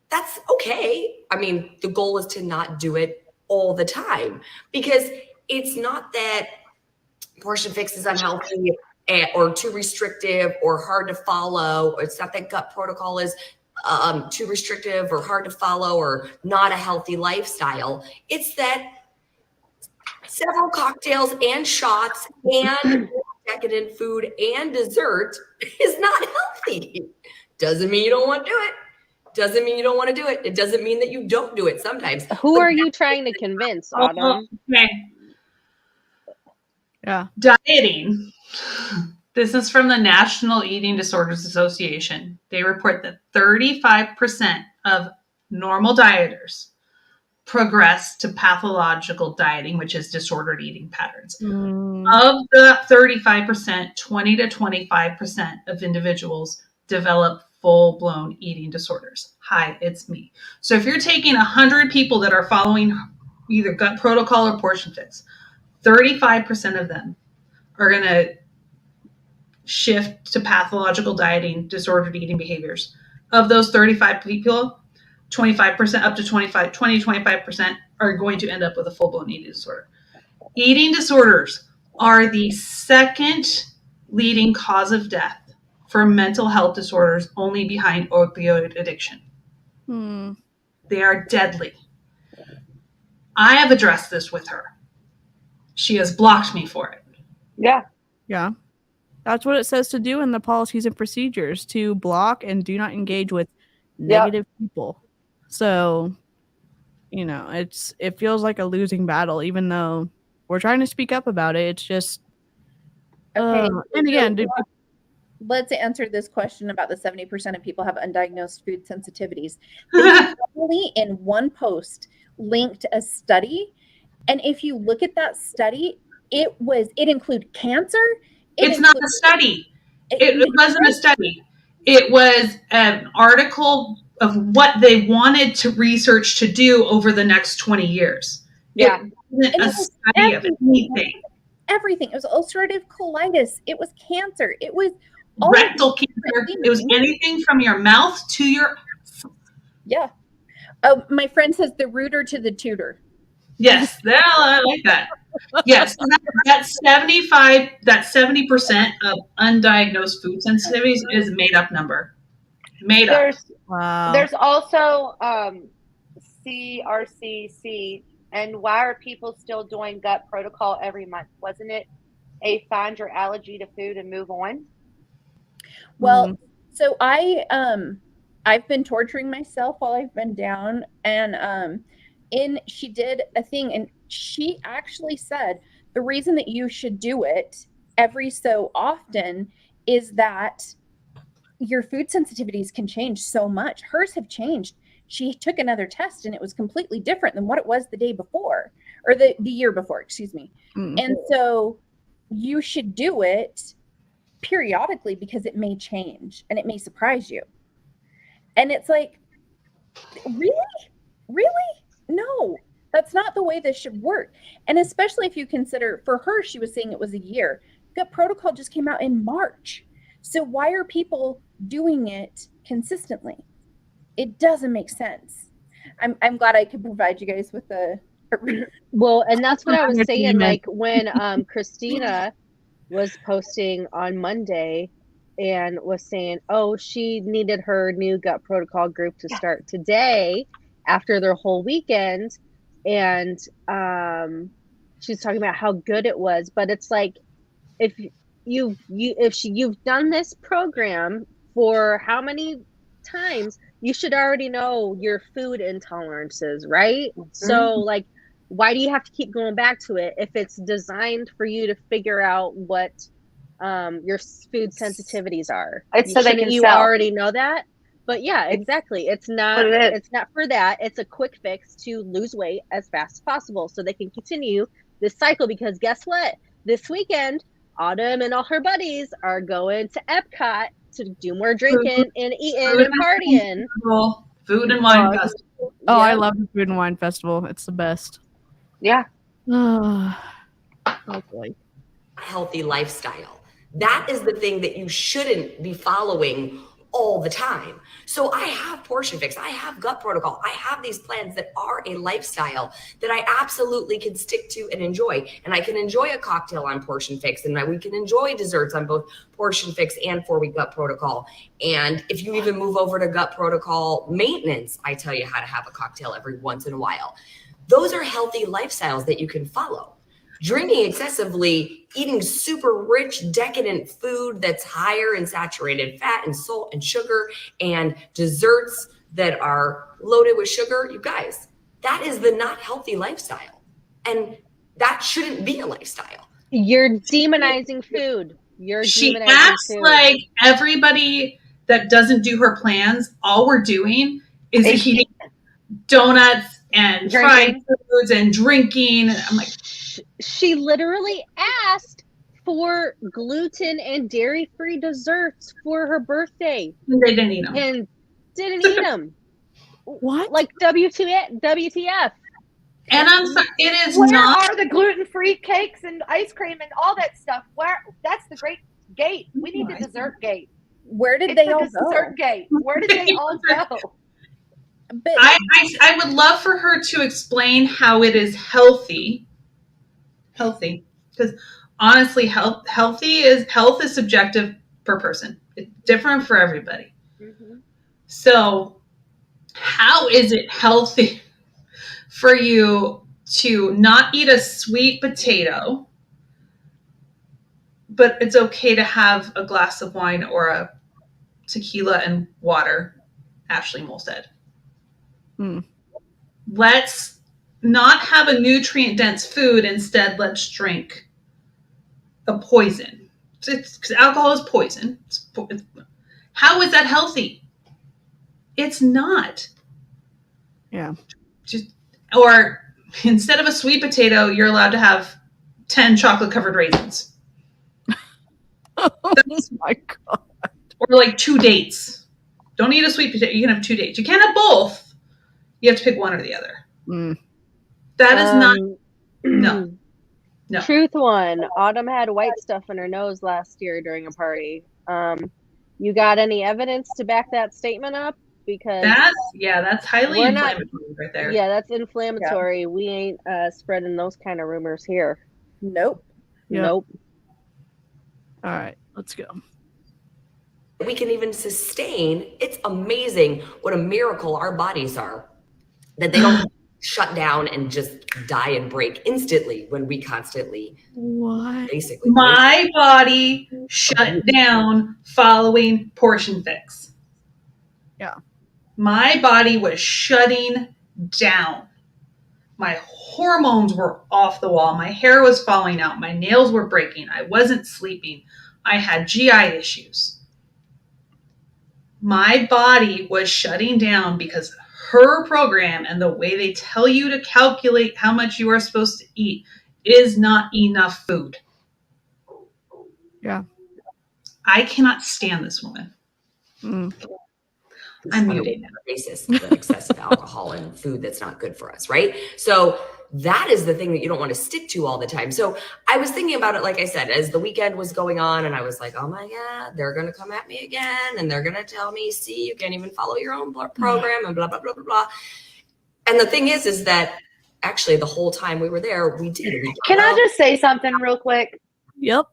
that's okay. I mean, the goal is to not do it all the time, because it's not that Portion Fix is unhealthy or too restrictive or hard to follow. Or it's not that gut protocol is too restrictive or hard to follow or not a healthy lifestyle. It's that several cocktails and shots and decadent food and dessert is not healthy. Doesn't mean you don't want to do it. Doesn't mean you don't want to do it. It doesn't mean that you don't do it sometimes. Who are you trying to convince, Autumn? Okay. Yeah. Dieting. This is from the National Eating Disorders Association. They report that 35% of normal dieters progress to pathological dieting, which is disordered eating patterns. Of the 35%, 20 to 25% of individuals develop full-blown eating disorders. Hi, it's me. So if you're taking 100 people that are following either gut protocol or Portion Fix, 35% of them are going to shift to pathological dieting, disordered eating behaviors. Of those 35 people, 25%, up to 25% are going to end up with a full-blown eating disorder. Eating disorders are the second leading cause of death for mental health disorders, only behind opioid addiction. They are deadly. I have addressed this with her. She has blocked me for it. Yeah. Yeah. That's what it says to do in the policies and procedures, to block and do not engage with negative people. So, it feels like a losing battle, even though we're trying to speak up about it. It's just, Okay. and again, let's answer this question about the 70% of people have undiagnosed food sensitivities. They only in one post linked a study. And if you look at that study, it included cancer. It's not a study. It wasn't a study. It was an article of what they wanted to research to do over the next 20 years. Yeah. It wasn't a study of anything. Everything. It was ulcerative colitis. It was cancer. It was rectal cancer. It was anything from your mouth to your. Yeah. My friend says the rooter to the tutor. Yes, I like that. Yes, that 70% of undiagnosed food sensitivities is a made up number. Made up. There's also CRCC And why are people still doing gut protocol every month? Wasn't it a find your allergy to food and move on? Well, so I've been torturing myself while I've been down, and she did a thing, and she actually said the reason that you should do it every so often is that your food sensitivities can change so much. Hers have changed. She took another test and it was completely different than what it was the day before, or the year before, excuse me. And so you should do it periodically because it may change and it may surprise you. And it's like, really? No, that's not the way this should work. And especially if you consider, for her, she was saying it was a year. Gut protocol just came out in March. So why are people doing it consistently? It doesn't make sense. I'm glad I could provide you guys with a well, and that's what I was saying. Like when Christina was posting on Monday and was saying, oh, she needed her new gut protocol group to start today after their whole weekend, and she's talking about how good it was. But it's like, if you've done this program for how many times, you should already know your food intolerances, right? So like, why do you have to keep going back to it if it's designed for you to figure out what your food sensitivities are? It's so they can you sell. already know that. But yeah, exactly. It's not for that. It's a quick fix to lose weight as fast as possible so they can continue this cycle, because guess what? This weekend, Autumn and all her buddies are going to Epcot to do more drinking and eating and partying. Food and wine festival. Oh, I love the food and wine festival. It's the best. Yeah. Oh boy. Healthy lifestyle. That is the thing that you shouldn't be following all the time. So I have Portion Fix, I have Gut Protocol, I have these plans that are a lifestyle that I absolutely can stick to and enjoy. And I can enjoy a cocktail on Portion Fix, and we can enjoy desserts on both Portion Fix and 4-Week Gut Protocol. And if you even move over to Gut Protocol maintenance, I tell you how to have a cocktail every once in a while. Those are healthy lifestyles that you can follow. Drinking excessively, eating super rich, decadent food that's higher in saturated fat and salt and sugar, and desserts that are loaded with sugar, you guys, that is the not healthy lifestyle. And that shouldn't be a lifestyle. You're demonizing food. She acts like everybody that doesn't do her plans, all we're doing is eating donuts and fried foods and drinking. I'm like, she literally asked for gluten and dairy-free desserts for her birthday. They didn't eat them. And didn't eat them. What? Like WTF? And I'm sorry, it is Where not. are the gluten-free cakes and ice cream and all that stuff? Where? That's the great gate. We need the dessert gate. Where did they all go? Dessert gate. Where did they all go? But I would love for her to explain how it is healthy, because honestly, health is subjective per person. It's different for everybody. So how is it healthy for you to not eat a sweet potato, but it's okay to have a glass of wine or a tequila and water? Ashley Mole said. Let's not have a nutrient-dense food. Instead, let's drink a poison. Because alcohol is poison. How is that healthy? It's not. Yeah. Or instead of a sweet potato, you're allowed to have 10 chocolate-covered raisins. Oh my God. Or like 2 dates. Don't eat a sweet potato. You can have 2 dates. You can't have both. You have to pick one or the other. That is not. No. Truth one. Autumn had white stuff in her nose last year during a party. You got any evidence to back that statement up? Because that's highly inflammatory right there. Yeah, that's inflammatory. Yeah. We ain't spreading those kind of rumors here. Nope. Nope. All right, let's go. We can even sustain. It's amazing what a miracle our bodies are. That they don't shut down and just die and break instantly when we constantly basically my body shut down following portion fix. Yeah. My body was shutting down. My hormones were off the wall. My hair was falling out. My nails were breaking. I wasn't sleeping. I had GI issues. My body was shutting down because her program and the way they tell you to calculate how much you are supposed to eat is not enough food. Yeah. I cannot stand this woman. I'm muting now. Basis of excessive alcohol and food that's not good for us, right? So that is the thing that you don't want to stick to all the time. So I was thinking about it, like I said, as the weekend was going on, and I was like, oh my God, they're going to come at me again. And they're going to tell me, see, you can't even follow your own program and blah, blah, blah, blah, blah. And the thing is that actually the whole time we were there, we did. Can I just say something real quick? Yep.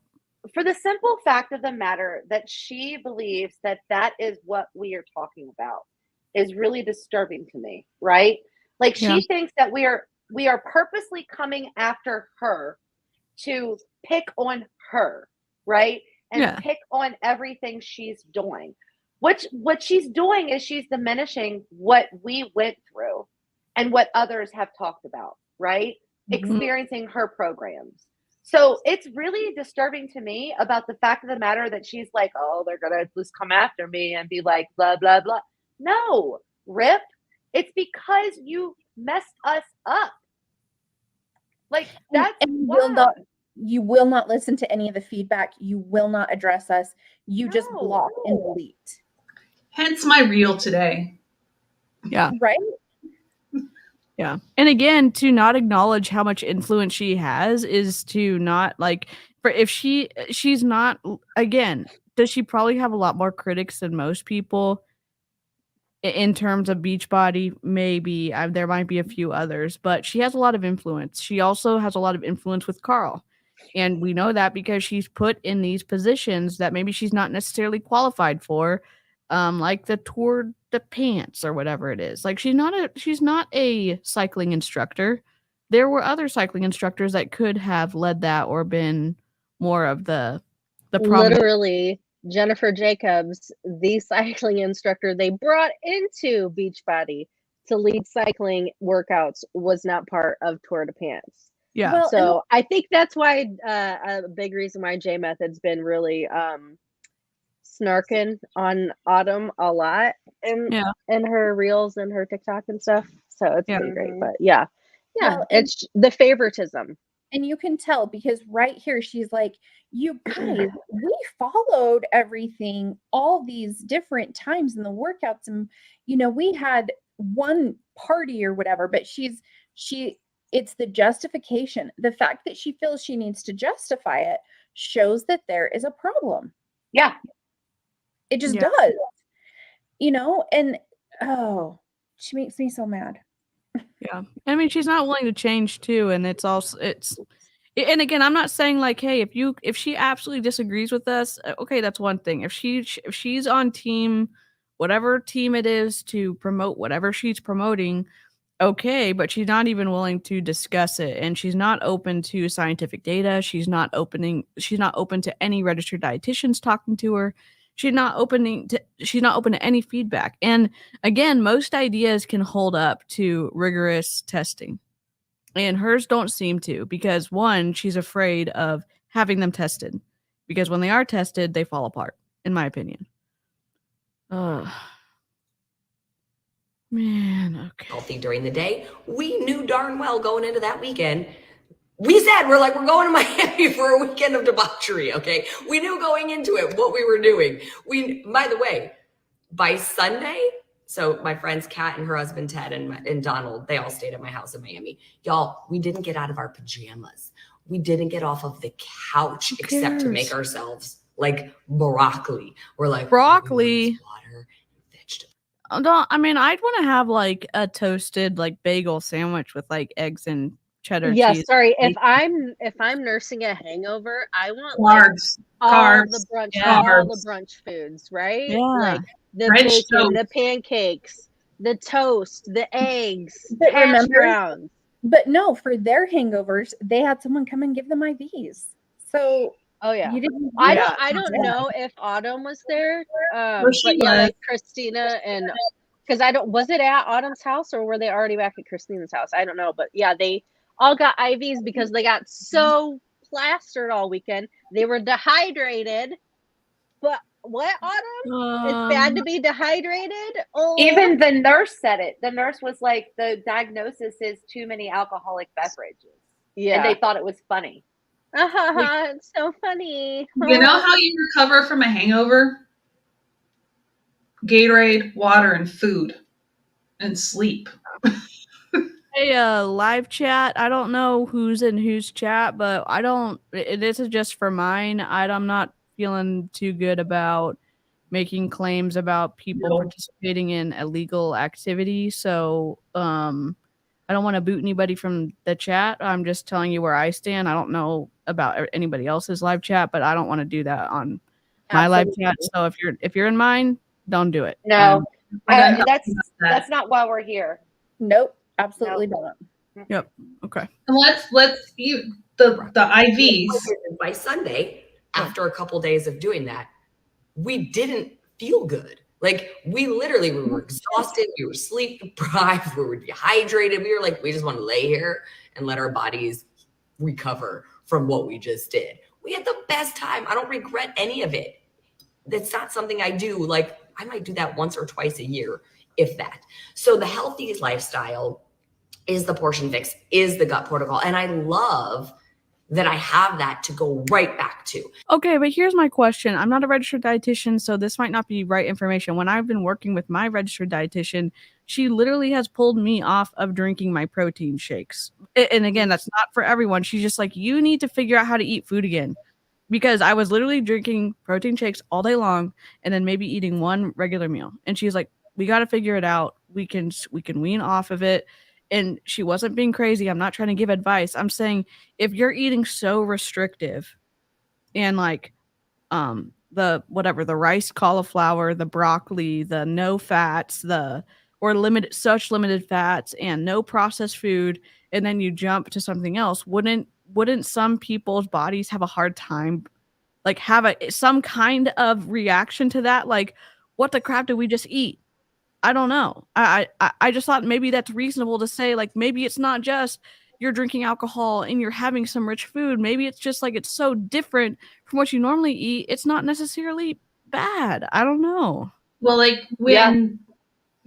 For the simple fact of the matter that she believes that that is what we are talking about is really disturbing to me, right? Like she thinks that we are purposely coming after her to pick on her, right? And pick on everything she's doing. What she's doing is she's diminishing what we went through and what others have talked about, right? Experiencing her programs. So it's really disturbing to me about the fact of the matter that she's like, oh, they're going to just come after me and be like, blah, blah, blah. No, Rip. It's because you messed us up. Like that's and you will not listen to any of the feedback. You will not address us. You just block and delete. Hence my reel today. Yeah. Right? Yeah. And again, to not acknowledge how much influence she has is to not like, for if she's not, again, does she probably have a lot more critics than most people in terms of Beachbody? Maybe there might be a few others, but she has a lot of influence. She also has a lot of influence with Carl. And we know that because she's put in these positions that maybe she's not necessarily qualified for, like the Tour de Pants or whatever it is. Like she's not a cycling instructor. There were other cycling instructors that could have led that or been more of the prominent. Literally, Jennifer Jacobs, the cycling instructor they brought into Beachbody to lead cycling workouts, was not part of Tour de Pants. Yeah. Well, So I think that's why a big reason why J Method's been really snarking on Autumn a lot in her reels and her TikTok and stuff. So it's pretty great. But well, it's the favoritism. And you can tell because right here she's like, you guys, we followed everything all these different times in the workouts, and we had one party or whatever, but it's the justification. The fact that she feels she needs to justify it shows that there is a problem. Yeah. It just does. And she makes me so mad. Yeah. I mean, she's not willing to change too. And and again, I'm not saying like, hey, if she absolutely disagrees with us, okay, that's one thing. If she's on team, whatever team it is to promote whatever she's promoting, okay, but she's not even willing to discuss it, and she's not open to scientific data. She's not open to any registered dietitians talking to her. She's not open to any feedback. And again, most ideas can hold up to rigorous testing. And hers don't seem to, because one, she's afraid of having them tested, because when they are tested, they fall apart, in my opinion. Man, okay. Healthy during the day. We knew darn well going into that weekend. We said, we're going to Miami for a weekend of debauchery, okay? We knew going into it what we were doing. By the way, by Sunday, so my friends Kat and her husband Ted and Donald, they all stayed at my house in Miami. Y'all, we didn't get out of our pajamas. We didn't get off of the couch except to make ourselves like broccoli. We're like broccoli, water, and vegetables. I mean, I'd want to have like a toasted like bagel sandwich with like eggs and cheddar cheese. Sorry. If I'm nursing a hangover, I want carbs, all the brunch foods, right? Yeah. Like the bacon, the pancakes, the toast, the eggs, But hash remember- browns. But no, for their hangovers, they had someone come and give them IVs. So Oh yeah. you didn't. I don't know if Autumn was there. she But yeah, was. like Christina and because was it at Autumn's house or were they already back at Christina's house? I don't know. But yeah, they all got IVs because they got so plastered all weekend. They were dehydrated. But what, Autumn? It's bad to be dehydrated? Oh, Even the nurse said it. The nurse was like, the diagnosis is too many alcoholic beverages. yeah. And they thought it was funny. It's so funny. You know how you recover from a hangover? Gatorade, water, and food, and sleep. Hey, live chat. I don't know who's in whose chat, but this is just for mine. I'm not feeling too good about making claims about people No. participating in illegal activity. So, I don't want to boot anybody from the chat. I'm just telling you where I stand. I don't know about anybody else's live chat, but I don't want to do that on my live chat. So if you're in mine, don't do it. No, We're gonna help that's you with that. that's not why we're here. Nope, absolutely not. Yep. Okay. And let's the IVs. By Sunday, after a couple days of doing that, we didn't feel good. Like we were exhausted, we were sleep deprived, we were dehydrated. We were like, we just want to lay here and let our bodies recover from what we just did. We had the best time. I don't regret any of it. That's not something I do. Like I might do that once or twice a year, if that. So the healthy lifestyle is the portion fix, is the gut protocol. And I love that I have that to go right back to. Okay, but here's my question. I'm not a registered dietitian, so this might not be right information. When I've been working with my registered dietitian, she literally has pulled me off of drinking my protein shakes. And again, that's not for everyone. She's just like, you need to figure out how to eat food again. Because I was literally drinking protein shakes all day long and then maybe eating one regular meal. And she's like, we got to figure it out. We can wean off of it. And she wasn't being crazy. I'm not trying to give advice. I'm saying if you're eating so restrictive and like the rice cauliflower, the broccoli, the no fats, or limited fats and no processed food, and then you jump to something else, wouldn't some people's bodies have a hard time, like have some kind of reaction to that? Like, what the crap did we just eat? I don't know. I just thought maybe that's reasonable to say, like, maybe it's not just you're drinking alcohol and you're having some rich food. Maybe it's just like it's so different from what you normally eat. It's not necessarily bad. I don't know. Well, like when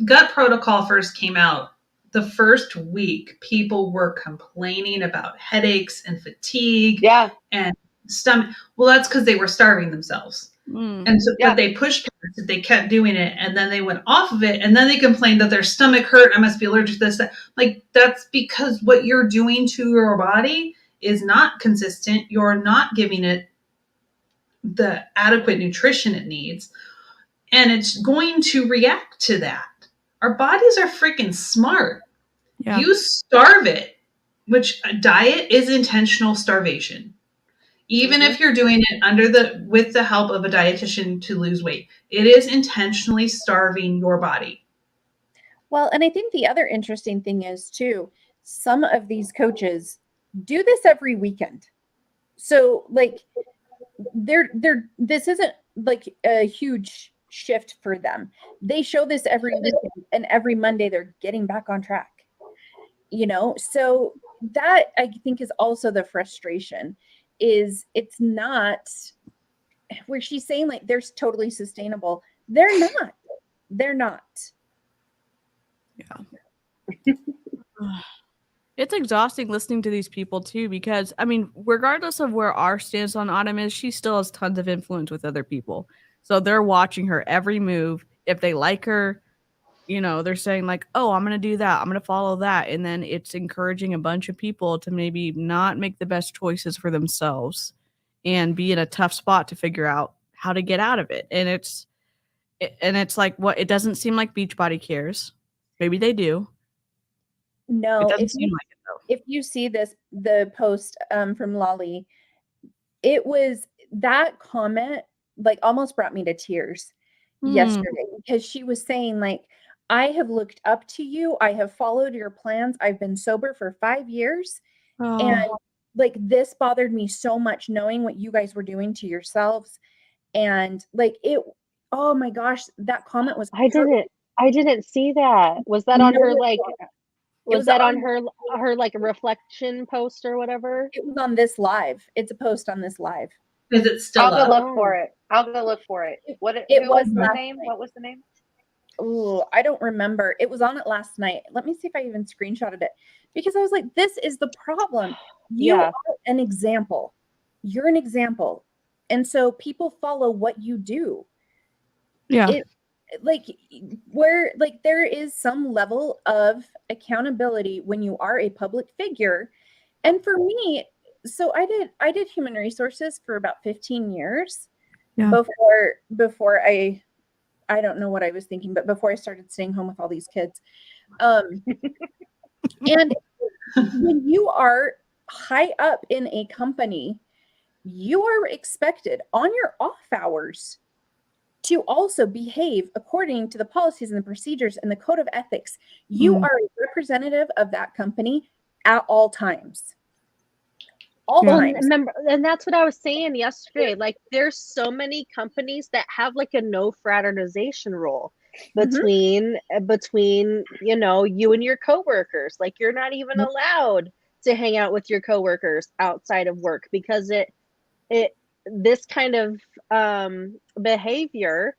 gut protocol first came out, the first week people were complaining about headaches and fatigue and stomach. Well, that's because they were starving themselves. And so but they pushed past it, they kept doing it, and then they went off of it, and then they complained that their stomach hurt. I must be allergic to this. That. Like, that's because what you're doing to your body is not consistent. You're not giving it the adequate nutrition it needs, and it's going to react to that. Our bodies are freaking smart. Yeah. You starve it, which a diet is intentional starvation. Even if you're doing it with the help of a dietitian to lose weight, it is intentionally starving your body. Well, and I think the other interesting thing is too, some of these coaches do this every weekend. So like this isn't like a huge shift for them. They show this every weekend, and every Monday they're getting back on track. You know, so that I think is also the frustration. Is it's not where she's saying like they're totally sustainable. They're not. Yeah. It's exhausting listening to these people too, because I mean, regardless of where our stance on Autumn is, she still has tons of influence with other people. So they're watching her every move. If they like her, you know, they're saying like, oh, I'm going to do that. I'm going to follow that. And then it's encouraging a bunch of people to maybe not make the best choices for themselves and be in a tough spot to figure out how to get out of it. And it's like, what? It doesn't seem like Beachbody cares. Maybe they do. No, it doesn't seem like it though. If you see the post from Lolly, it was that comment like almost brought me to tears yesterday, because she was saying like, I have looked up to you. I have followed your plans. I've been sober for 5 years. And Oh, like this bothered me so much knowing what you guys were doing to yourselves. And like it, oh my gosh, that comment was I didn't see that. Was that on no her response. It was was that on on her like reflection post or whatever? it was on this live. It's a post on this live. Is it still I'll go up? look for it. I'll go look for it. It Who was was the last name? night. What was the name? Oh, I don't remember. It was on it last night. Let me see if I even screenshotted it because I was like, this is the problem. You Yeah. are an example. You're an example. And so people follow what you do. yeah. It like where like there is some level of accountability when you are a public figure. And for me, so I did human resources for about 15 years Yeah. before I don't know what I was thinking, but before I started staying home with all these kids. And when you are high up in a company, you are expected on your off hours to also behave according to the policies and the procedures and the code of ethics. You are a representative of that company at all times. All Yeah. Well, times. remember, and that's what I was saying yesterday. Like, there's so many companies that have like a no fraternization rule between you know, you and your coworkers. Like, you're not even Nope. allowed to hang out with your coworkers outside of work because this kind of behavior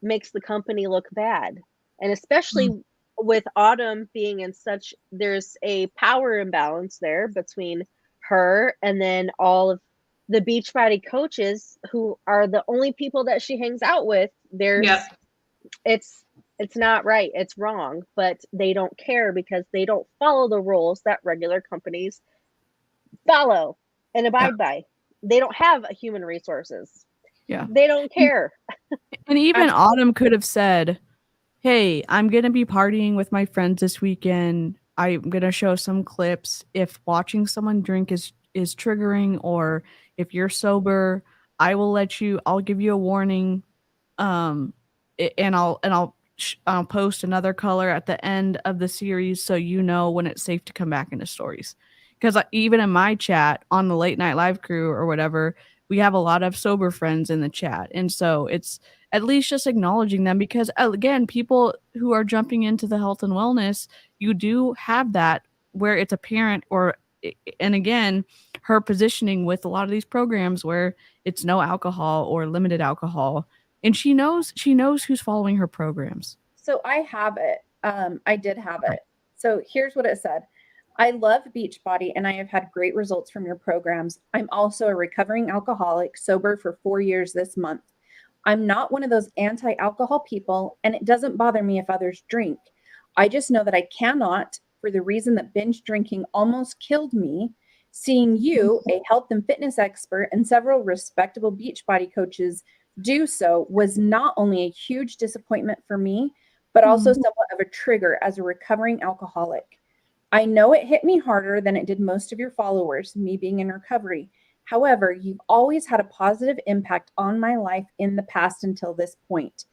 makes the company look bad. And especially with Autumn being in such, there's a power imbalance there between her and then all of the Beachbody coaches who are the only people that she hangs out with. Yep. It's not right, it's wrong, but they don't care because they don't follow the rules that regular companies follow and abide by. They don't have a human resources. Yeah. They don't care. And even Autumn could have said, hey, I'm going to be partying with my friends this weekend. I'm going to show some clips. If watching someone drink is triggering, or if you're sober, I'll give you a warning. And I'll post another color at the end of the series so you know when it's safe to come back into stories. Because even in my chat on the late night live crew or whatever, we have a lot of sober friends in the chat. And so it's at least just acknowledging them, because again, people who are jumping into the health and wellness, you do have that where it's apparent, and again, her positioning with a lot of these programs where it's no alcohol or limited alcohol, and she knows who's following her programs. So I have it. I did have it. So here's what it said. I love Beachbody and I have had great results from your programs. I'm also a recovering alcoholic, sober for 4 years this month. I'm not one of those anti-alcohol people, and it doesn't bother me if others drink. I just know that I cannot, for the reason that binge drinking almost killed me. Seeing you, a health and fitness expert, and several respectable Beachbody coaches do so was not only a huge disappointment for me, but also somewhat of a trigger as a recovering alcoholic. I know it hit me harder than it did most of your followers, me being in recovery. However, you've always had a positive impact on my life in the past until this point.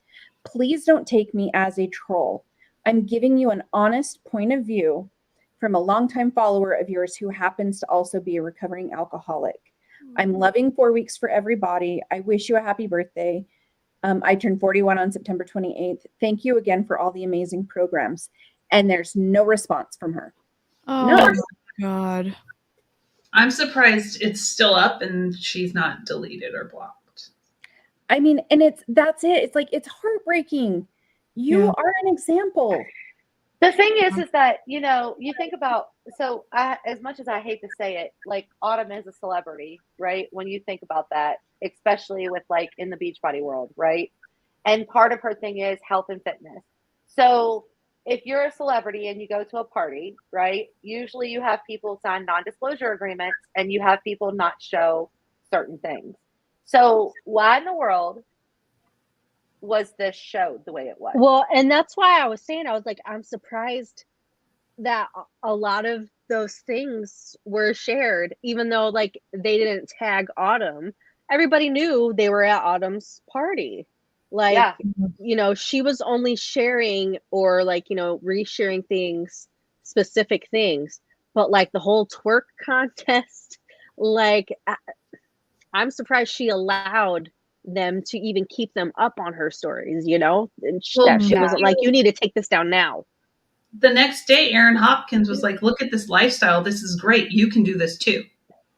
Please don't take me as a troll. I'm giving you an honest point of view from a longtime follower of yours who happens to also be a recovering alcoholic. I'm loving 4 weeks for everybody. I wish you a happy birthday. I turned 41 on September 28th. Thank you again for all the amazing programs. And there's no response from her. Oh No. my God. I'm surprised it's still up and she's not deleted or blocked. I mean, and that's it. It's like, it's heartbreaking. You are an example. The thing is that, you know, you think about, so as much as I hate to say it, like Autumn is a celebrity, right? When you think about that, especially with like in the Beachbody world, right? And part of her thing is health and fitness. So if you're a celebrity and you go to a party, right? Usually you have people sign non-disclosure agreements and you have people not show certain things. So why in the world was this showed the way it was? Well, and that's why I was saying, I was like, I'm surprised that a lot of those things were shared, even though like they didn't tag Autumn. Everybody knew they were at Autumn's party. Like, Yeah. you know, she was only sharing or like, you know, resharing things, specific things, but like the whole twerk contest, like I'm surprised she allowed them to even keep them up on her stories, you know, and Well, that she yeah. wasn't like, you need to take this down now. The next day, Aaron Hopkins was like, look at this lifestyle. This is great. You can do this too.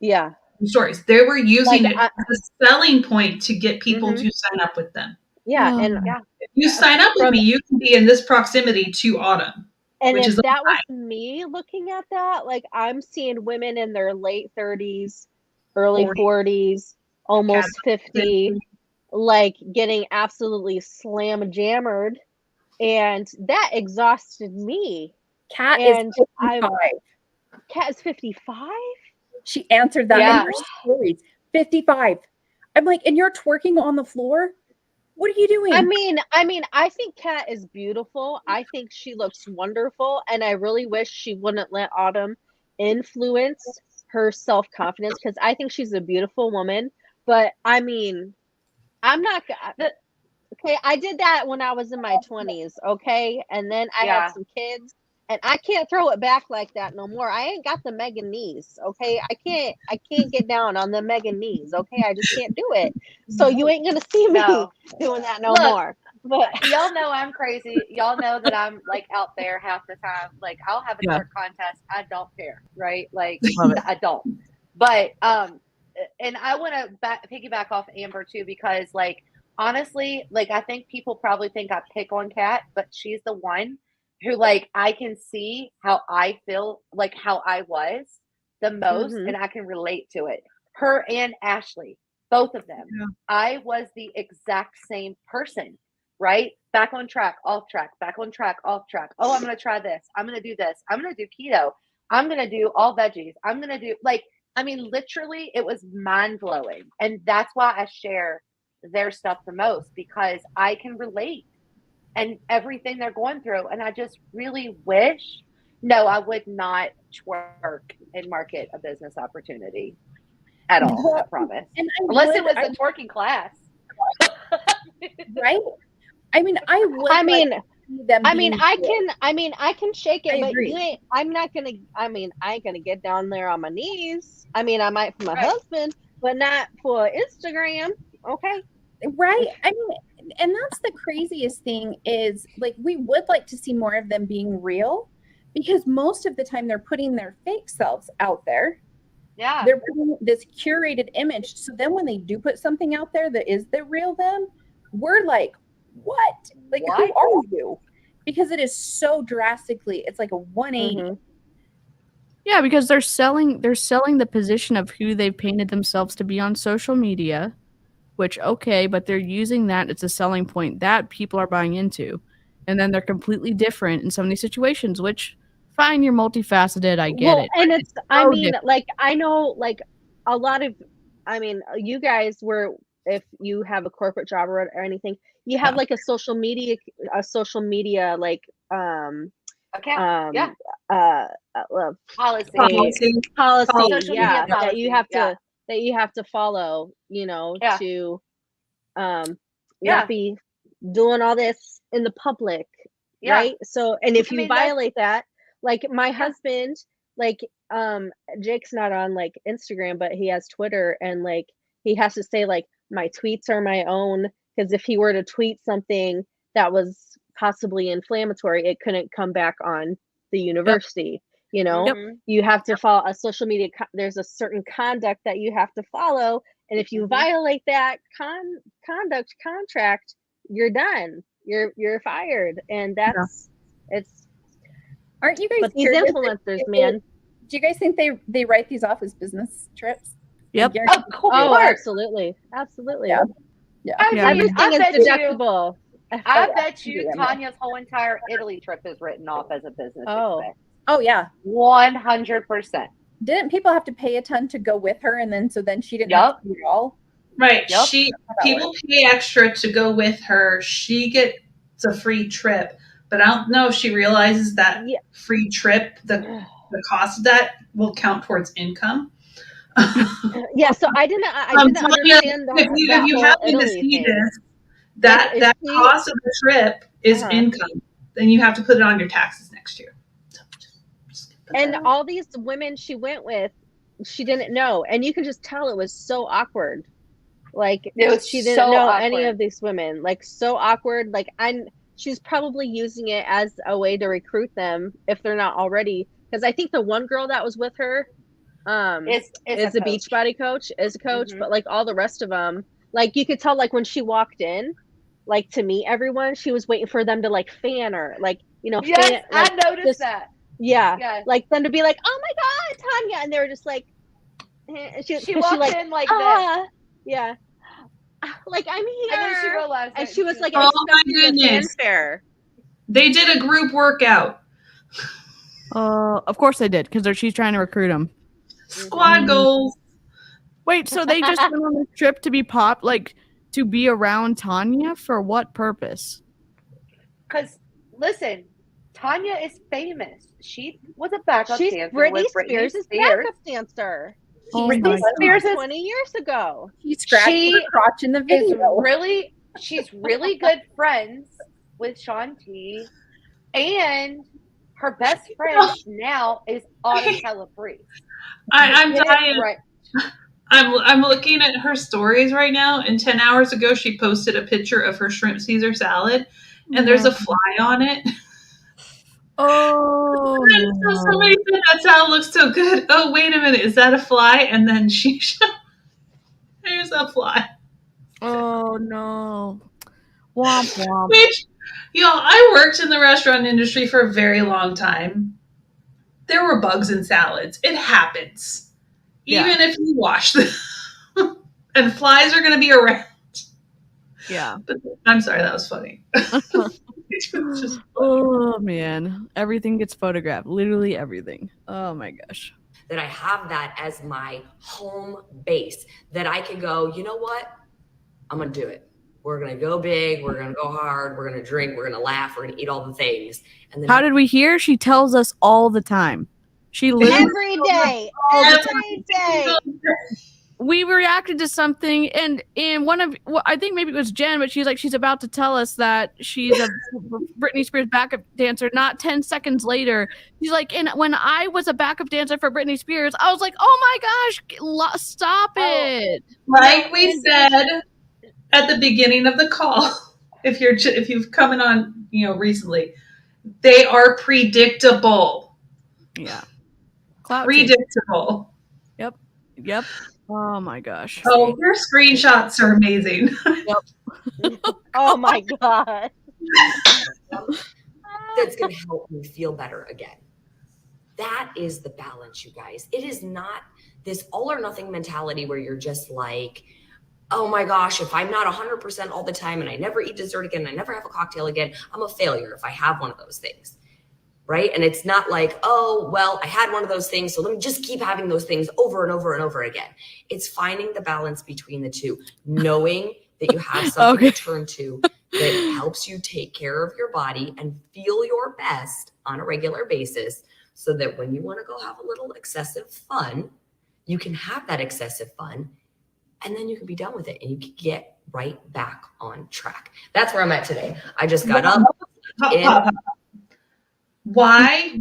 Yeah. Stories. They were using Like, it as a selling point to get people Mhm. to sign up with them. Yeah. Oh. And Yeah. If you sign up with From- me, you can be in this proximity to Autumn. and which if is a that was lie. me looking at that, like I'm seeing women in their late 30s, early 40. 40s, almost 50, 50. like getting absolutely slam jammered, and that exhausted me. Kat And is 55. Kat is 55. She answered that Yeah. in her stories. 55. I'm like, and you're twerking on the floor? What are you doing? I mean, I think Kat is beautiful. I think she looks wonderful, and I really wish she wouldn't let Autumn influence her self-confidence, because I think she's a beautiful woman. But I mean, I'm not. Okay, I did that when I was in my 20s. Okay, and then I Yeah. had some kids, and I can't throw it back like that no more. I ain't got the Megan knees. Okay, I can't get down on the Megan knees. Okay, I just can't do it. So you ain't gonna see me No. doing that no Look, more. But Y'all know I'm crazy. Y'all know that I'm like out there half the time. Like I'll have a Yeah. twerk contest. I don't care, right? Like Love it. I don't. But and I want to piggyback off Amber too, because like honestly, like I think people probably think I pick on Kat, but she's the one who like I can see how I feel, like how I was the most, Mhm. and I can relate to it. Her and Ashley, both of them. Yeah. I was the exact same person. Right? Back on track, off track, back on track, off track. Oh, I'm going to try this. I'm going to do this. I'm going to do keto. I'm going to do all veggies. I'm going to do like, I mean, literally, it was mind blowing. And that's why I share their stuff the most, because I can relate and everything they're going through. And I just really wish, no, I would not twerk and market a business opportunity at all. I promise. And I Unless would, it was a twerking class. right? I mean, I would. I mean, like to see them I mean, being I real. can shake it, I but agree. you ain't. I'm not gonna. I mean, I ain't gonna get down there on my knees. I mean, I might for my Right. husband, but not for Instagram. Okay. Right. I mean, and that's the craziest thing is like we would like to see more of them being real, because most of the time they're putting their fake selves out there. Yeah. They're putting this curated image. So then when they do put something out there that is the real them, we're like, what? Like, What? who are you? Because it is so drastically, it's like a 180. Mhm. Yeah, because they're selling the position of who they've painted themselves to be on social media, which okay, but they're using that as a selling point that people are buying into. And then they're completely different in some of these situations, which fine, you're multifaceted, I get it. And but it's, I so mean, different. like I know, like a lot of, I mean, you guys were, if you have a corporate job or anything, you have Yeah. like a social media like Account. Yeah. policy, Policy. Social yeah, media that you policy, have to yeah. that you have to follow, you know, Yeah. to Yeah. not be doing all this in the public, Yeah. right? So, and if I you mean, that's- violate that, like my husband, like Jake's not on like Instagram, but he has Twitter, and like he has to say like my tweets are my own, because if he were to tweet something that was possibly inflammatory, it couldn't come back on the university. You know, Mhm. you have to follow a social media. There's a certain conduct that you have to follow, and if you Mhm. violate that conduct contract, you're done. You're fired, and that's it's. Aren't you guys But these curious influencers, if man. do you guys think they write these off as business trips? Yep. Guarantee- Of course. Oh, absolutely, absolutely. Yeah. Yeah. I mean, Yeah. Everything I is bet you, deductible. I bet you Yeah. Tanya's whole entire Italy trip is written off as a business Oh. expense. Oh yeah. 100%. Didn't people have to pay a ton to go with her, and then she didn't have Yup. to do it all? Right. Yep. People pay extra to go with her. She gets a free trip, but I don't know if she realizes that Yeah. free trip, the cost of that will count towards income. Yeah, so I didn't Tanya, understand if you that have whole me to Italy see thing. this, that Is that she- cost of the trip is income. Then you have to put it on your taxes next year. So just put And that on. all these women she went with, she didn't know, and you can just tell it was so awkward. Like It was she didn't so know any awkward. of these women. Like so awkward. Like she's probably using it as a way to recruit them if they're not already. Because I think the one girl that was with her, Is is a beach body coach, is a coach, Mhm. but like all the rest of them, like you could tell, like when she walked in, like to meet everyone, she was waiting for them to like fan her, like Yes, fan, like, I noticed just, that. yeah, Yeah. like them to be like, oh my god, Tanya, and they were just like, She walked in like this. yeah, like I'm here, And then she realized and that she was like Oh my expecting the goodness. fanfare. They did a group workout. Of course they did, because she's trying to recruit them. Squad goals. Wait, so they just went on a trip to be to be around Tanya for what purpose? Because listen, Tanya is famous. She was a backup She's dancer Britney with Britney Spears' Spears. backup dancer. Oh Britney my Spears is 20 years ago. He scratched her crotch in the video. she's really good friends with Shaun T, and her best friend now is Autumn Calabrese. I'm Get it dying. right. I'm looking at her stories right now, and 10 hours ago she posted a picture of her shrimp Caesar salad, and there's a fly on it. Oh, And so somebody said that salad looks so good. Oh, wait a minute, is that a fly? And then she there's a fly. oh no. Womp womp. Which, I worked in the restaurant industry for a very long time. There were bugs in salads. It happens. Yeah. Even if you wash them. And flies are going to be around. Yeah. But I'm sorry, that was funny. It's just Oh man, everything gets photographed. Literally everything. Oh my gosh. That I have that as my home base, that I can go, you know what? I'm going to do it. We're going to go big. We're going to go hard. We're going to drink. We're going to laugh. We're going to eat all the things. And then How did we hear? She tells us all the time. She literally Every day. Every day. we reacted to something, and I think maybe it was Jen, but she's about to tell us that she's a Britney Spears backup dancer. Not 10 seconds later, she's like, and when I was a backup dancer for Britney Spears, I was like, oh my gosh, stop it. like we said at the beginning of the call, if you've come in on recently, they are predictable. Yeah. Predictable. Yep. Oh my gosh. Oh, your screenshots are amazing. Oh my god. that's going to help me feel better again. That is the balance, you guys. It is not this all or nothing mentality where you're just like, oh my gosh, if I'm not 100% all the time and I never eat dessert again, I never have a cocktail again, I'm a failure if I have one of those things, right? And it's not like, oh, well, I had one of those things, so let me just keep having those things over and over and over again. It's finding the balance between the two, knowing that you have something to turn to that helps you take care of your body and feel your best on a regular basis, so that when you want to go have a little excessive fun, you can have that excessive fun, and then you can be done with it and you can get right back on track. That's where I'm at today. I just got up. Why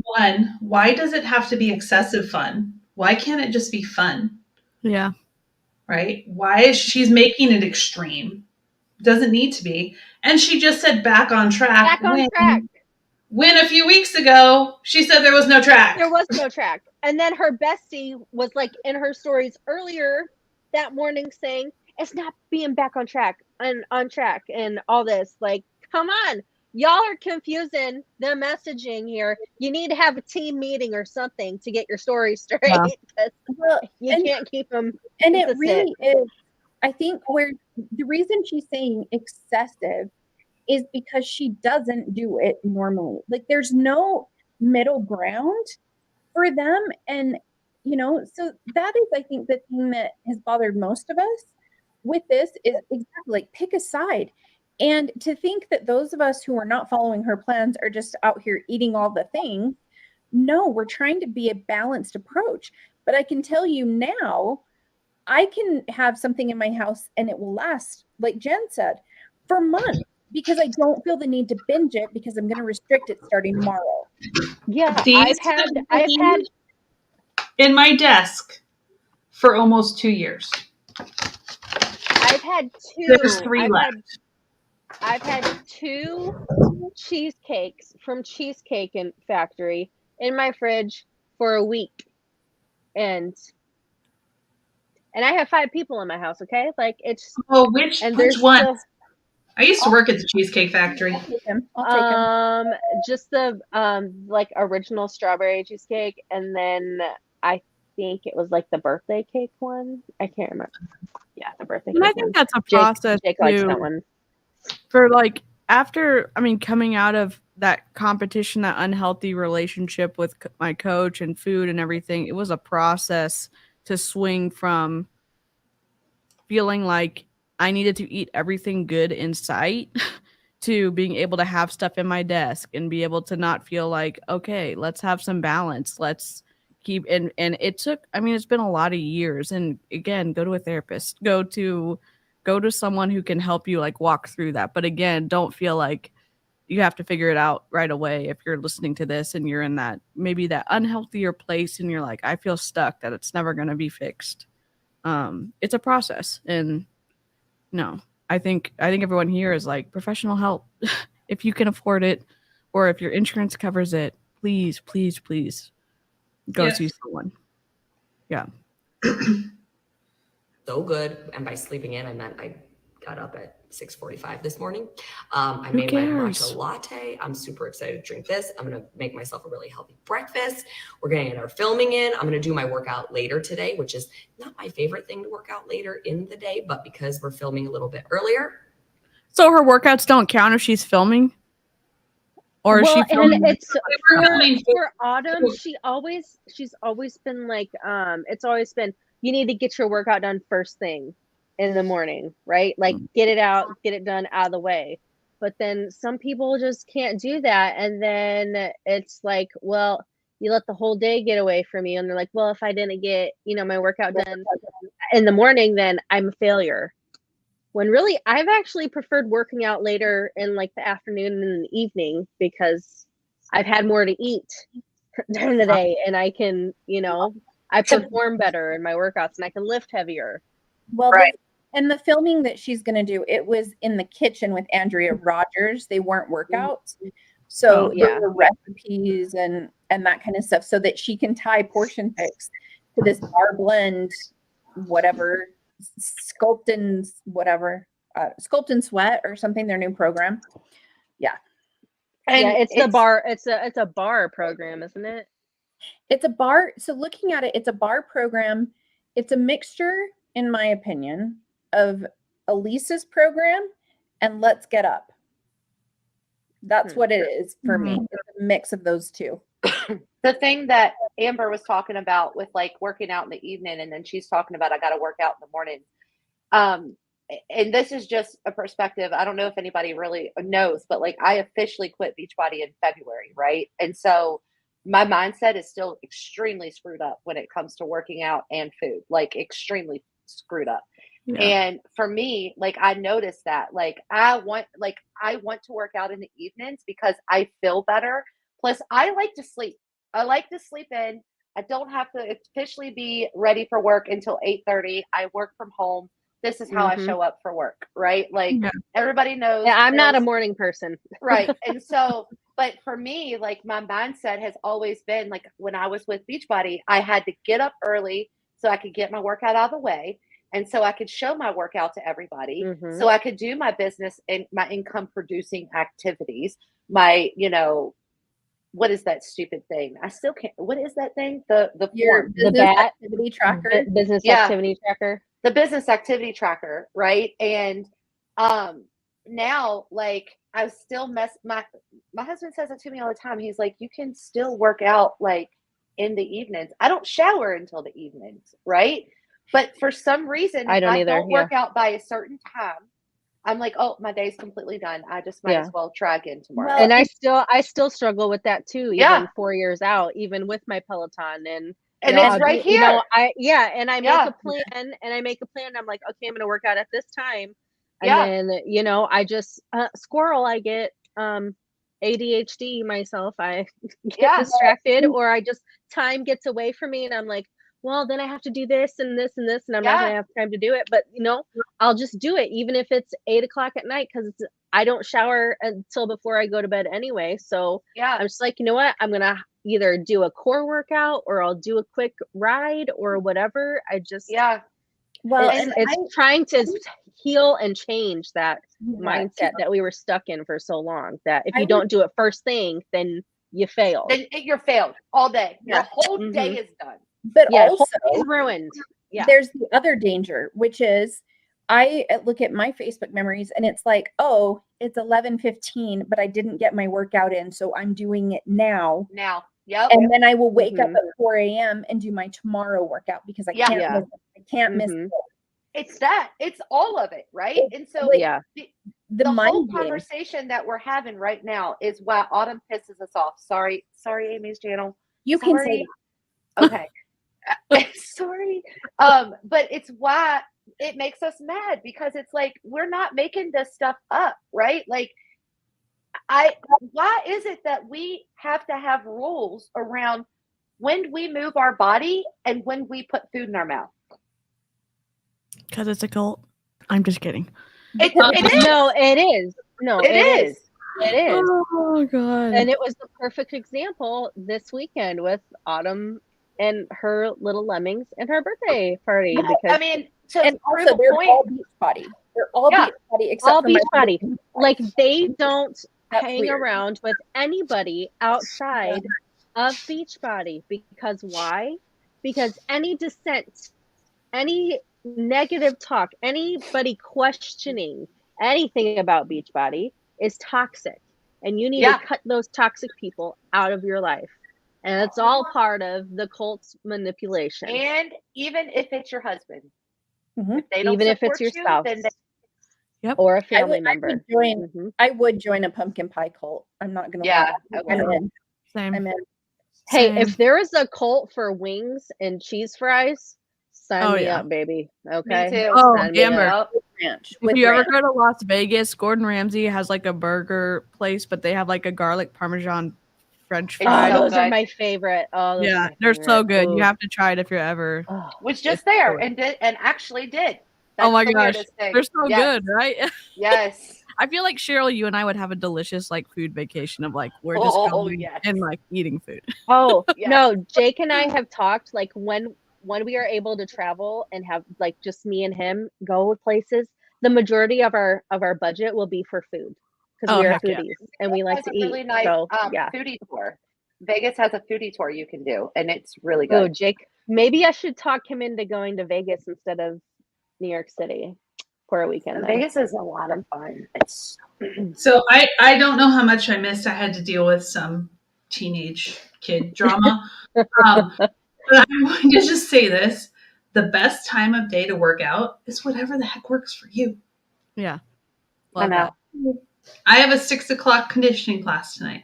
does it have to be excessive fun? Why can't it just be fun? Yeah. Right? Why is she's making it extreme? Doesn't need to be. And she just said back on track. Back on track. When a few weeks ago, she said there was no track. There was no track. And then her bestie was like in her stories earlier that morning saying, it's not being back on track and on track and all this. Like, come on. Y'all are confusing the messaging here. You need to have a team meeting or something to get your story straight. Well, you can't keep them. And it really is, I think, where the reason she's saying excessive is because she doesn't do it normally. Like, there's no middle ground for them. And, you know, so that is, I think, the thing that has bothered most of us with this is exactly like, pick a side. And to think that those of us who are not following her plans are just out here eating all the things. No, we're trying to be a balanced approach. But I can tell you now, I can have something in my house and it will last, like Jen said. for months because I don't feel the need to binge it because I'm going to restrict it starting tomorrow. Yeah, These I've have had been in my desk for almost 2 years. I've had There's two. 3 left. I've had 2 cheesecakes from Cheesecake and Factory in my fridge for a week, and I have 5 people in my house. Okay, like it's Oh, which there's one? still I used to work at the Cheesecake Factory. I'll take him. just the like original strawberry cheesecake, and then I think it was like the birthday cake one. I can't remember. Yeah, the birthday And cake I think one. that's a process Jake likes that too. one. For like after, I mean, coming out of that competition, that unhealthy relationship with my coach and food and everything, it was a process to swing from feeling like I needed to eat everything good in sight to being able to have stuff in my desk and be able to not feel like, okay, let's have some balance. Let's keep and it took, I mean, it's been a lot of years. And again, go to a therapist, go to someone who can help you like walk through that. But again, don't feel like you have to figure it out right away if you're listening to this and you're in that maybe that unhealthier place and you're like, I feel stuck, that it's never going to be fixed. It's a process, and no, I think everyone here is like professional help if you can afford it, or if your insurance covers it. Please, please, please go Yes. see someone. Yeah. So good. And by sleeping in, I meant I got up at 6:45 this morning. I Who made my cares? matcha latte. I'm super excited to drink this. I'm going to make myself a really healthy breakfast. We're going to get our filming in. I'm going to do my workout later today, which is not my favorite thing to work out later in the day, but because we're filming a little bit earlier. So her workouts don't count if she's filming? Or is she Well, filming? and it's We were filming for Autumn. She's always been like, it's always been, you need to get your workout done first thing in the morning, right? Like get it out, get it done out of the way. But then some people just can't do that, and then it's like, well, you let the whole day get away from you, and they're like, well, if I didn't get, my workout done in the morning, then I'm a failure. When really, I've actually preferred working out later in like the afternoon and in the evening because I've had more to eat during the day, and I can, I perform better in my workouts and I can lift heavier. Well, Right. And the filming that she's going to do, it was in the kitchen with Andrea Rogers. They weren't workouts. So yeah. there were recipes and that kind of stuff so that she can tie portion picks to this bar blend, whatever, Sculpt and Sweat or something, their new program. Yeah. And yeah, it's the bar. It's a bar program, isn't it? It's a bar. So looking at it, it's a bar program. It's a mixture, in my opinion, of Elisa's program and Let's Get Up. That's what it is for me. It's a mix of those two. The thing that Amber was talking about with like working out in the evening, and then she's talking about I got to work out in the morning. And this is just a perspective. I don't know if anybody really knows, but like I officially quit Beachbody in February, right? And so my mindset is still extremely screwed up when it comes to working out and food, like extremely screwed up. Yeah. And for me, like I noticed that like I want to work out in the evenings because I feel better. Plus I like to sleep. I like to sleep in. I don't have to officially be ready for work until 8:30. I work from home. This is how I show up for work, right? Like everybody knows. Yeah, I'm not a morning person. Right. And so, but for me, like my mindset has always been like when I was with Beachbody, I had to get up early so I could get my workout out of the way. And so I could show my workout to everybody. So I could do my business and my income producing activities. My, what is that stupid thing? I still can't. What is that thing? The activity tracker. Business activity tracker. The business activity tracker, right? And now, like, I still my husband says it to me all the time. He's like, you can still work out like in the evenings. I don't shower until the evenings, right? But for some reason, I don't work out by a certain time. I'm like, oh, my day's completely done. I just might as well try again tomorrow. Well, and I still struggle with that too, even 4 years out, even with my Peloton and it's right here. And I make a plan, I'm like, okay, I'm going to work out at this time. And then, you know, I just squirrel, I get ADHD myself. I get distracted, or I just time gets away from me and I'm like, well, then I have to do this and this and this, and I'm not gonna have time to do it. But you know, I'll just do it even if it's 8 o'clock at night, because I don't shower until before I go to bed anyway. So I'm just like, you know what? I'm gonna either do a core workout or I'll do a quick ride or whatever. I just well, it's trying to heal and change that mindset that we were stuck in for so long, that if you don't do it first thing, then you fail. Then you're failed all day. Your whole day is done. But also whole day is ruined. There's the other danger, which is I look at my Facebook memories and it's like, oh, it's 11:15, but I didn't get my workout in, so I'm doing it now. And then I will wake up at 4 a.m. and do my tomorrow workout because I can't miss it. I can't miss it. It's that. It's all of it, right? And so the whole conversation that we're having right now is why autumn pisses us off. Sorry, Amy's channel. You can say that. Okay. Sorry. But it's why it makes us mad, because it's like, we're not making this stuff up, right? Like, why is it that we have to have rules around when we move our body and when we put food in our mouth? Because it's a cult. I'm just kidding. It is. No, it is. No, it is. It is. Oh god. And it was the perfect example this weekend with Autumn and her little lemmings and her birthday party. Because I mean, and also they're all Beachbody. They're all Beachbody except all for Beachbody. Like, they don't hang around with anybody outside of Beachbody. Because why? Because any dissent, any negative talk, anybody questioning anything about Beachbody is toxic, and you need to cut those toxic people out of your life. And it's all part of the cult's manipulation. And even if it's your husband, if they don't even if it's your spouse, then or a family member, I would join a pumpkin pie cult. I'm not gonna lie. I'm in. Same. I'm in. Hey, if there is a cult for wings and cheese fries, sign me up, baby. Okay. Me too. Oh, Sign Amber. Ranch. If you ever go to Las Vegas, Gordon Ramsay has like a burger place, but they have like a garlic parmesan French fries. Oh, those are my favorite. Oh, those yeah, they're so good. You have to try it if you're ever. Was just there and actually did. That's oh my gosh, they're so good, right? Yes. I feel like Cheryl, you and I would have a delicious like food vacation of like we're just going and like eating food. Oh no, Jake and I have talked, like, when we are able to travel and have like just me and him go with places, the majority of our budget will be for food, because we are foodies and we like to eat. Really nice foodie tour. Vegas has a foodie tour you can do, and it's really good. Oh, Jake, maybe I should talk him into going to Vegas instead of New York City for a weekend. Vegas is a lot of fun. So I don't know how much I missed. I had to deal with some teenage kid drama. But I'm going to just say this. The best time of day to work out is whatever the heck works for you. Yeah. I know. I have a 6 o'clock conditioning class tonight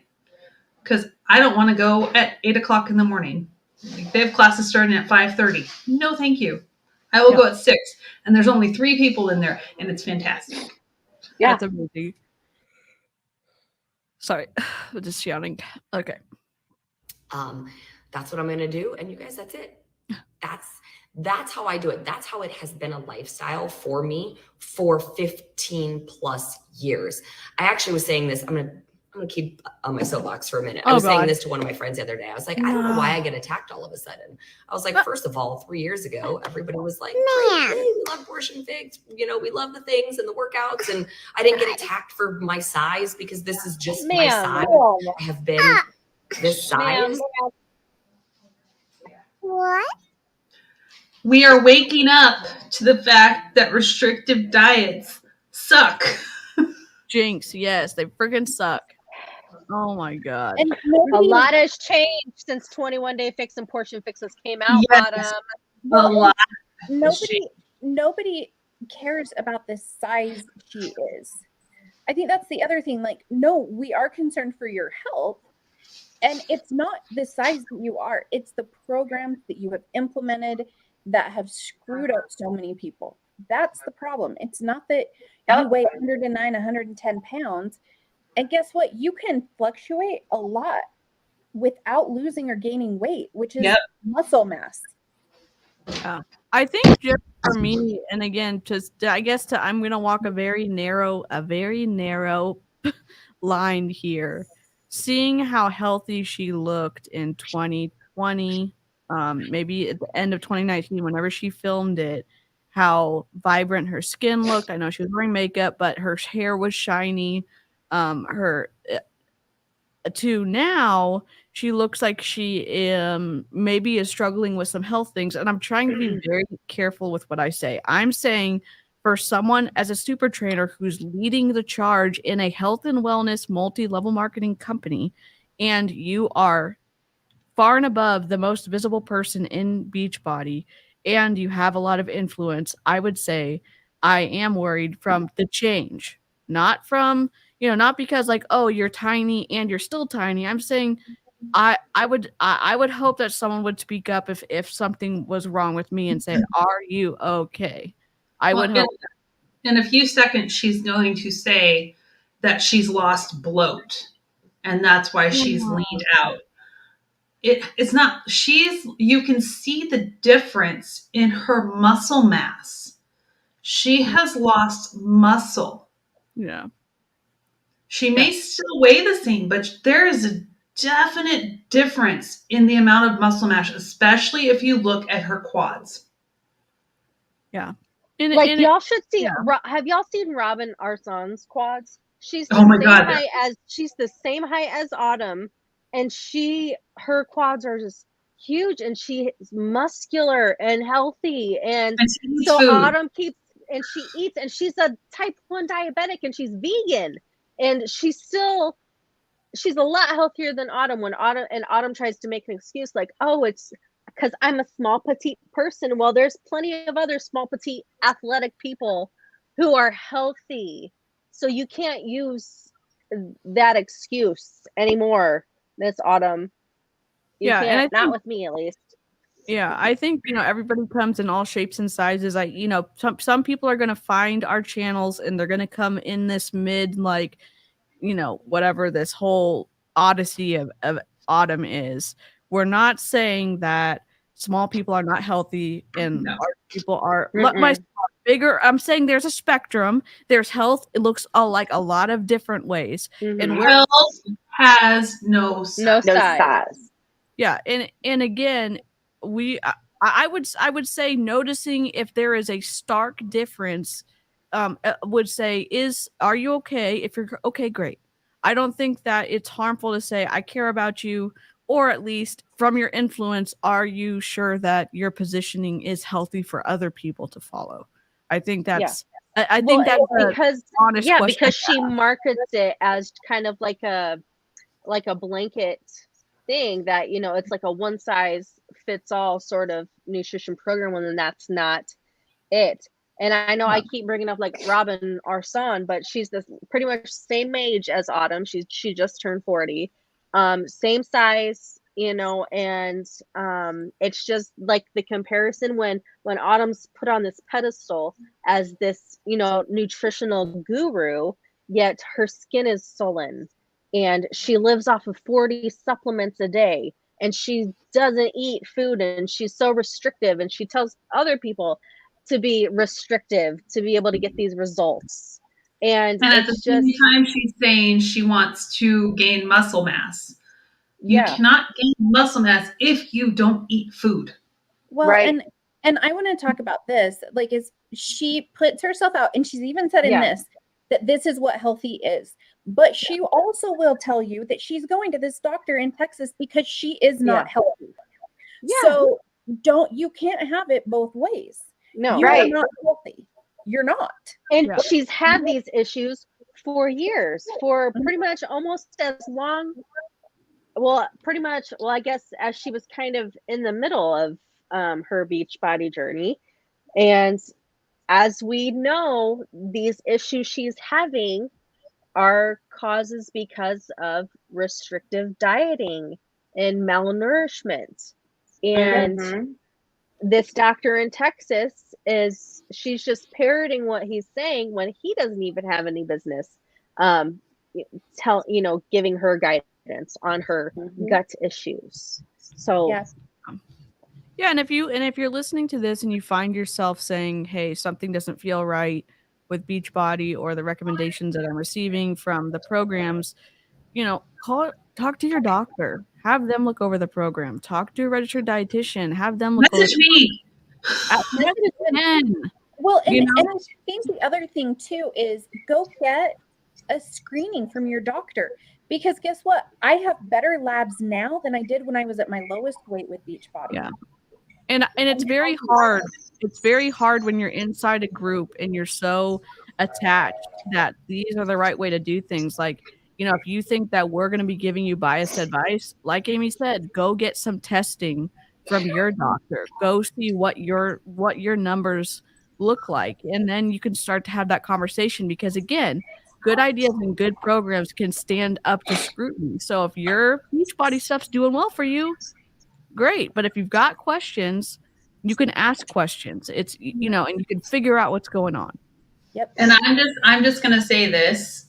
because I don't want to go at 8 o'clock in the morning. Like, they have classes starting at 5:30. No, thank you. I will go at 6, and there's only 3 people in there, and it's fantastic. Yeah. That's amazing. Sorry, I'm just shouting. Okay. That's what I'm going to do. And you guys, that's it. That's how I do it. That's how it has been a lifestyle for me for 15 plus years. I actually was saying this. I'm going to keep on my soapbox for a minute. I was saying this to one of my friends the other day. I was like, I don't know why I get attacked all of a sudden. I was like, first of all, 3 years ago, everybody was like, hey, we love abortion figs. You know, we love the things and the workouts. And I didn't get attacked for my size because this is just my size. I have been this size. What? We are waking up to the fact that restrictive diets suck. Jinx, yes, they freaking suck. Oh my god. And a lot has changed since 21 Day Fix and Portion Fixes came out. Yes, a lot. Nobody cares about the size she is. I think that's the other thing. Like, no, we are concerned for your health. And it's not the size that you are. It's the programs that you have implemented that have screwed up so many people. That's the problem. It's not that Yep. you weigh 109, 110 pounds. And guess what? You can fluctuate a lot without losing or gaining weight, which is Yep. muscle mass. I think just for me, and again, just I guess I'm gonna walk a very narrow line here. Seeing how healthy she looked in 2020, maybe at the end of 2019, whenever she filmed it, how vibrant her skin looked. I know she was wearing makeup, but her hair was shiny. Her to now, she looks like she maybe is struggling with some health things. And I'm trying to be very careful with what I say. I'm saying for someone as a super trainer who's leading the charge in a health and wellness multi-level marketing company, and you are far and above the most visible person in Beachbody, and you have a lot of influence, I would say I am worried from the change, not from, not because like, oh, you're tiny and you're still tiny. I'm saying I would hope that someone would speak up if something was wrong with me and say, "Are you okay?" I would hope. In a few seconds, she's going to say that she's lost bloat, and that's why she's leaned out. It's not, you can see the difference in her muscle mass. She has lost muscle. Yeah. She may still weigh the same, but there is a definite difference in the amount of muscle mass, especially if you look at her quads. Yeah. Y'all should see. Have y'all seen Robin Arson's quads? She's the she's the same height as Autumn, and her quads are just huge, and she's muscular and healthy, and so food. Autumn keeps, and she eats, and she's a type 1 diabetic, and she's vegan, and she's a lot healthier than Autumn. When Autumn tries to make an excuse like, oh, it's because I'm a small petite person. Well, there's plenty of other small petite athletic people who are healthy, so you can't use that excuse anymore, Miss Autumn. You can't, not with me at least. Yeah, I think, everybody comes in all shapes and sizes. Some people are going to find our channels and they're going to come in this mid, like, whatever this whole odyssey of Autumn is. We're not saying that small people are not healthy and large people are bigger. I'm saying there's a spectrum. There's health. It looks like a lot of different ways. And health has no size. Yeah, and again, I would say noticing if there is a stark difference, would say are you okay? If you're okay, great. I don't think that it's harmful to say I care about you, or at least from your influence, are you sure that your positioning is healthy for other people to follow? I think that's I think that's because honest question because she markets it as kind of like a blanket thing that, it's like a one size fits all sort of nutrition program, when that's not it. And I know I keep bringing up like Robin Arson, but she's this pretty much same age as Autumn. She just turned 40, same size, and it's just like the comparison when Autumn's put on this pedestal as this, nutritional guru, yet her skin is sullen, and she lives off of 40 supplements a day, and she doesn't eat food, and she's so restrictive, and she tells other people to be restrictive to be able to get these results. And at the same time, she's saying she wants to gain muscle mass. You cannot gain muscle mass if you don't eat food. Well, and I want to talk about this, like, is she puts herself out, and she's even said in this that this is what healthy is. But she also will tell you that she's going to this doctor in Texas because she is not healthy. So you can't have it both ways. No, you are not healthy. You're not. And she's had these issues for years, for pretty much almost as long. Well, pretty much. Well, I guess as she was kind of in the middle of her Beachbody journey, and as we know, these issues she's having are causes because of restrictive dieting and malnourishment, and this doctor in Texas she's just parroting what he's saying when he doesn't even have any business giving her guidance on her gut issues. So Yes. Yeah, and if you're listening to this and you find yourself saying, "Hey, something doesn't feel right with Beachbody or the recommendations that I'm receiving from the programs," talk to your doctor. Have them look over the program. Talk to a registered dietitian. Have them look over Message me. Well, and You know? I think the other thing too is go get a screening from your doctor, because guess what? I have better labs now than I did when I was at my lowest weight with Beachbody. Yeah. And it's very hard. It's very hard when you're inside a group and you're so attached that these are the right way to do things. Like, if you think that we're going to be giving you biased advice, like Amy said, go get some testing from your doctor. Go see what your numbers look like. And then you can start to have that conversation, because again, good ideas and good programs can stand up to scrutiny. So if your Beachbody stuff's doing well for you, great. But if you've got questions, you can ask questions. It's, and you can figure out what's going on. Yep. And I'm just going to say this,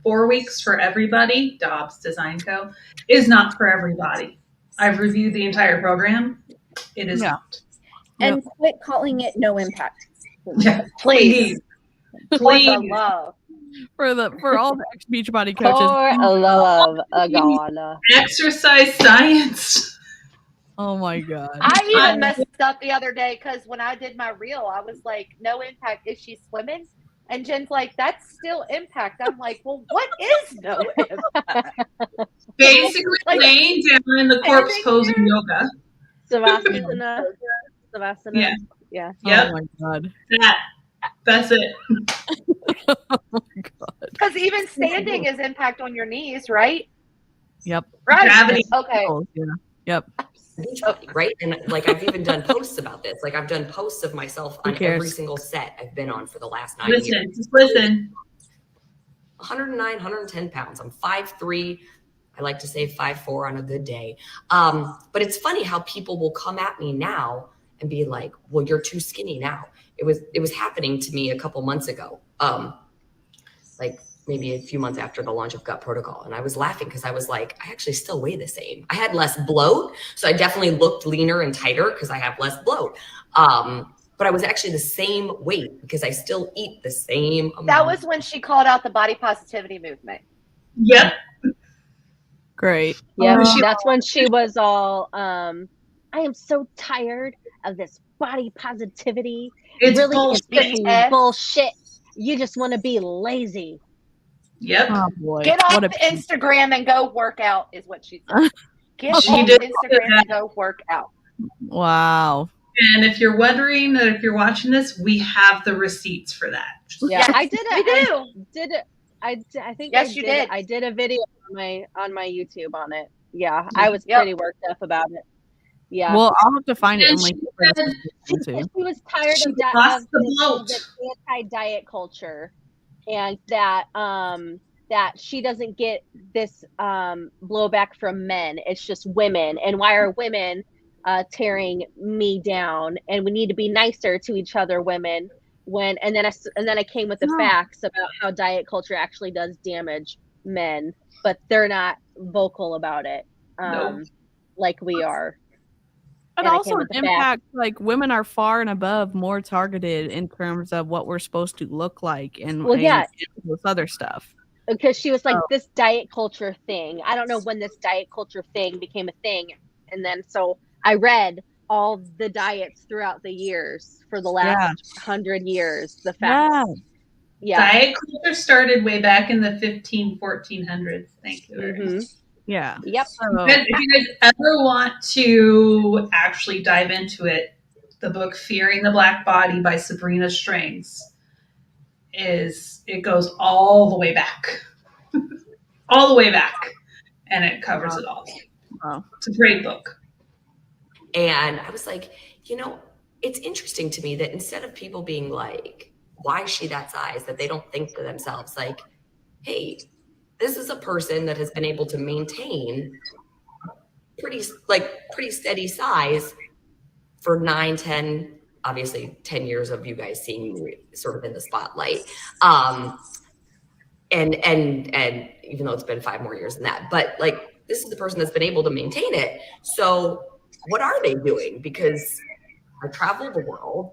4 weeks for everybody, Dobbs Design Co. is not for everybody. I've reviewed the entire program. It is not. And quit calling it no impact. Yeah, Please. Please. For the love. For all the ex-Beachbody coaches. For the love of God. Exercise science. Oh my God. I even messed up the other day because when I did my reel, I was like, no impact. Is she swimming? And Jen's like, that's still impact. I'm like, well, what is no impact? Basically laying down in the corpse pose in yoga. Savasana. Yeah. Yeah. Yep. Oh my God. That's it. Oh my God. Because even standing is impact on your knees, right? Yep. Right. Gravity. Okay. Yeah. Yep. Beachbody, right? And like I've even done posts about this. Like I've done posts of myself on every single set I've been on for the last 9 years. Just listen. 109, 110 pounds. I'm 5'3". I like to say 5'4" on a good day. But it's funny how people will come at me now and be like, well, you're too skinny now. It was happening to me a couple months ago. Like maybe a few months after the launch of Gut Protocol. And I was laughing because I was like, I actually still weigh the same. I had less bloat. So I definitely looked leaner and tighter because I have less bloat. But I was actually the same weight because I still eat the same amount. That was when she called out the body positivity movement. Yep. Great. Yeah, that's when she was all, I am so tired of this body positivity. It's really, bullshit. it's freaking bullshit. You just want to be lazy. Yep. Oh boy. Get off Instagram and go work out is what she said. Get off Instagram and go work out. Wow. And if you're wondering, if you're watching this, we have the receipts for that. Yeah, Yes, I did it. we do. Did it. I think Yes, I you did. did. I did a video on my YouTube on it. Yeah, I was pretty worked up about it. Yeah. Well, I'll have to find it and link it for this She too. was tired She of that lost the this bloat. anti-diet culture, and that that she doesn't get this blowback from men. It's just women, and why are women tearing me down? And we need to be nicer to each other, women. And then I came with the facts about how diet culture actually does damage men, but they're not vocal about it like we are. But also impact, like women are far and above more targeted in terms of what we're supposed to look like and this other stuff. Because she was like, this diet culture thing. I don't know when this diet culture thing became a thing. And then so I read all the diets throughout the years for the last 100 years. The facts. Yeah. Diet culture started way back in the 1400s. Thank you. Mm-hmm. Yeah. Yep. So, if you guys ever want to actually dive into it, the book Fearing the Black Body by Sabrina Strings it goes all the way back. All the way back. And it covers it all. Wow. It's a great book. And I was like, it's interesting to me that instead of people being like, why is she that size? That they don't think to themselves like, hey, this is a person that has been able to maintain pretty steady size for 9, 10, obviously 10 years of you guys seeing me sort of in the spotlight. And even though it's been 5 more years than that, but like, this is the person that's been able to maintain it. So what are they doing? Because I travel the world,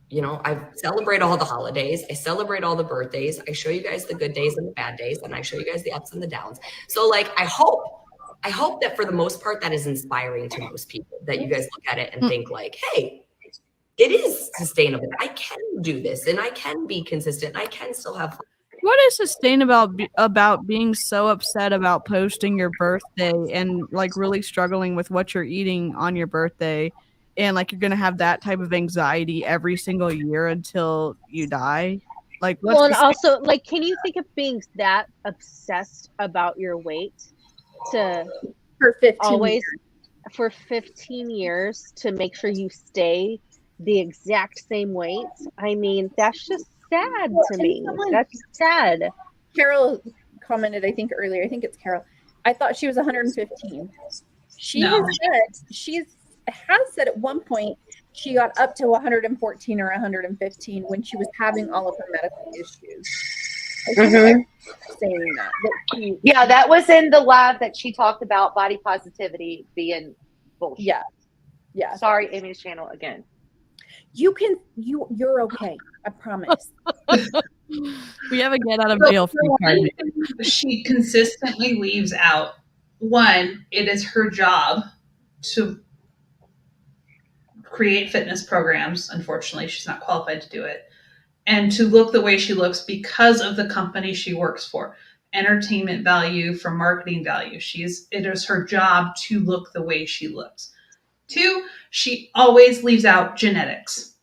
you know, I celebrate all the holidays. I celebrate all the birthdays. I show you guys the good days and the bad days, and I show you guys the ups and the downs. So like, I hope that for the most part, that is inspiring to most people, that you guys look at it and think like, hey, it is sustainable. I can do this and I can be consistent. I can still have fun. What is sustainable about being so upset about posting your birthday and like really struggling with what you're eating on your birthday, and like you're gonna have that type of anxiety every single year until you die? Like, Well, and also, like, can you think of being that obsessed about your weight to For 15 always years. for 15 years to make sure you stay the exact same weight? I mean, that's just sad to me. That's sad. Carol commented, I think earlier, I think it's Carol. I thought she was 115. She No. has said at one point she got up to 114 or 115 when she was having all of her medical issues. I think I'm saying that she, Yeah, that was in the live that she talked about body positivity being bullshit. yeah. Sorry, Amy's channel again. You're okay. I promise. we have a get out of jail free card. She consistently leaves out, one, it is her job to create fitness programs. Unfortunately, she's not qualified to do it. And to look the way she looks because of the company she works for. Entertainment value for marketing value. It is her job to look the way she looks. 2, she always leaves out genetics.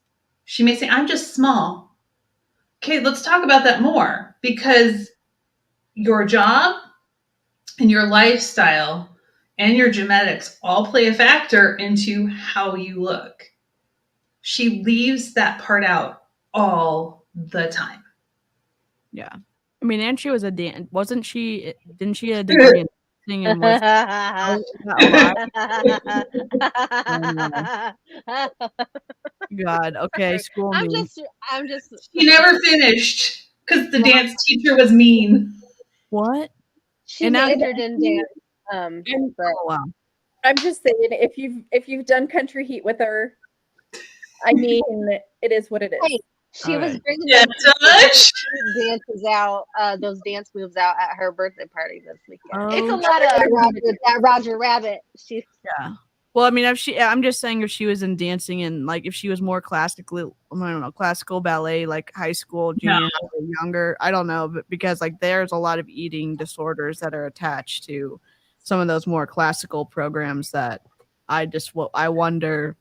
She may say, I'm just small. Okay, let's talk about that more, because your job and your lifestyle and your genetics all play a factor into how you look. She leaves that part out all the time. Yeah. I mean, and she was wasn't she? Didn't she a degree in dancing and was God? Okay, school I'm me. just. She never finished because the dance teacher was mean. What? She And now- majored in dance. But Oh wow. I'm just saying, if you've done country heat with her, I mean, it is what it is. hey, she was Okay. bringing Yeah, those dances out, those dance moves out at her birthday party this weekend. It's a Oh, lot of That Roger Rabbit. She yeah. Well, I mean, I'm just saying if she was in dancing and like if she was more classical ballet, like high school, junior high, or younger, I don't know, but because like there's a lot of eating disorders that are attached to some of those more classical programs that I wondered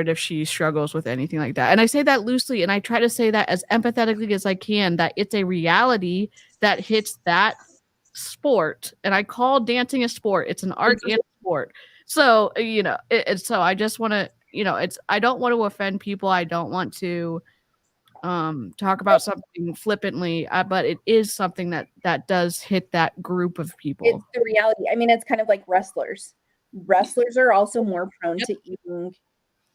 if she struggles with anything like that. And I say that loosely, and I try to say that as empathetically as I can, that it's a reality that hits that sport. And I call dancing a sport. It's an art and a sport. So, you know, so I just want to, you know, I don't want to offend people. I don't want to talk about something flippantly, but it is something that does hit that group of people. It's the reality. I mean, it's kind of like wrestlers. Wrestlers are also more prone to eating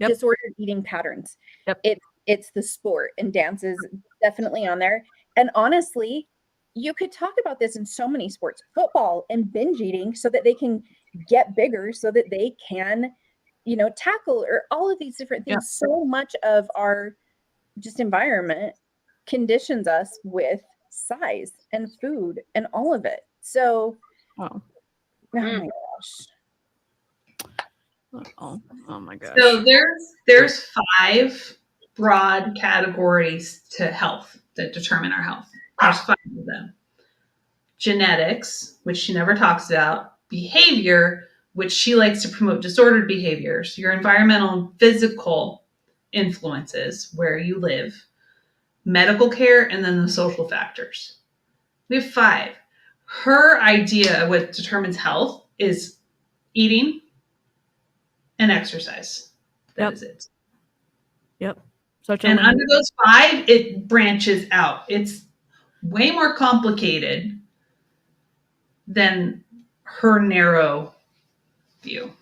disordered eating patterns. It's the sport, and dance is definitely on there. And honestly, you could talk about this in so many sports, football and binge eating, so that they can get bigger, so that they can, you know, tackle, or all of these different things. So much of our just environment conditions us with size and food and all of it. So, Oh. Oh my gosh. Oh my gosh. So there's 5 broad categories to health that determine our health. There's 5 of them. Genetics, which she never talks about. Behavior, which she likes to promote disordered behaviors. Your environmental and physical influences, where you live. Medical care, and then the social factors. We have 5. Her idea of what determines health is eating and exercise. That is it. Yep. And under those 5, it branches out. It's way more complicated than her narrow view.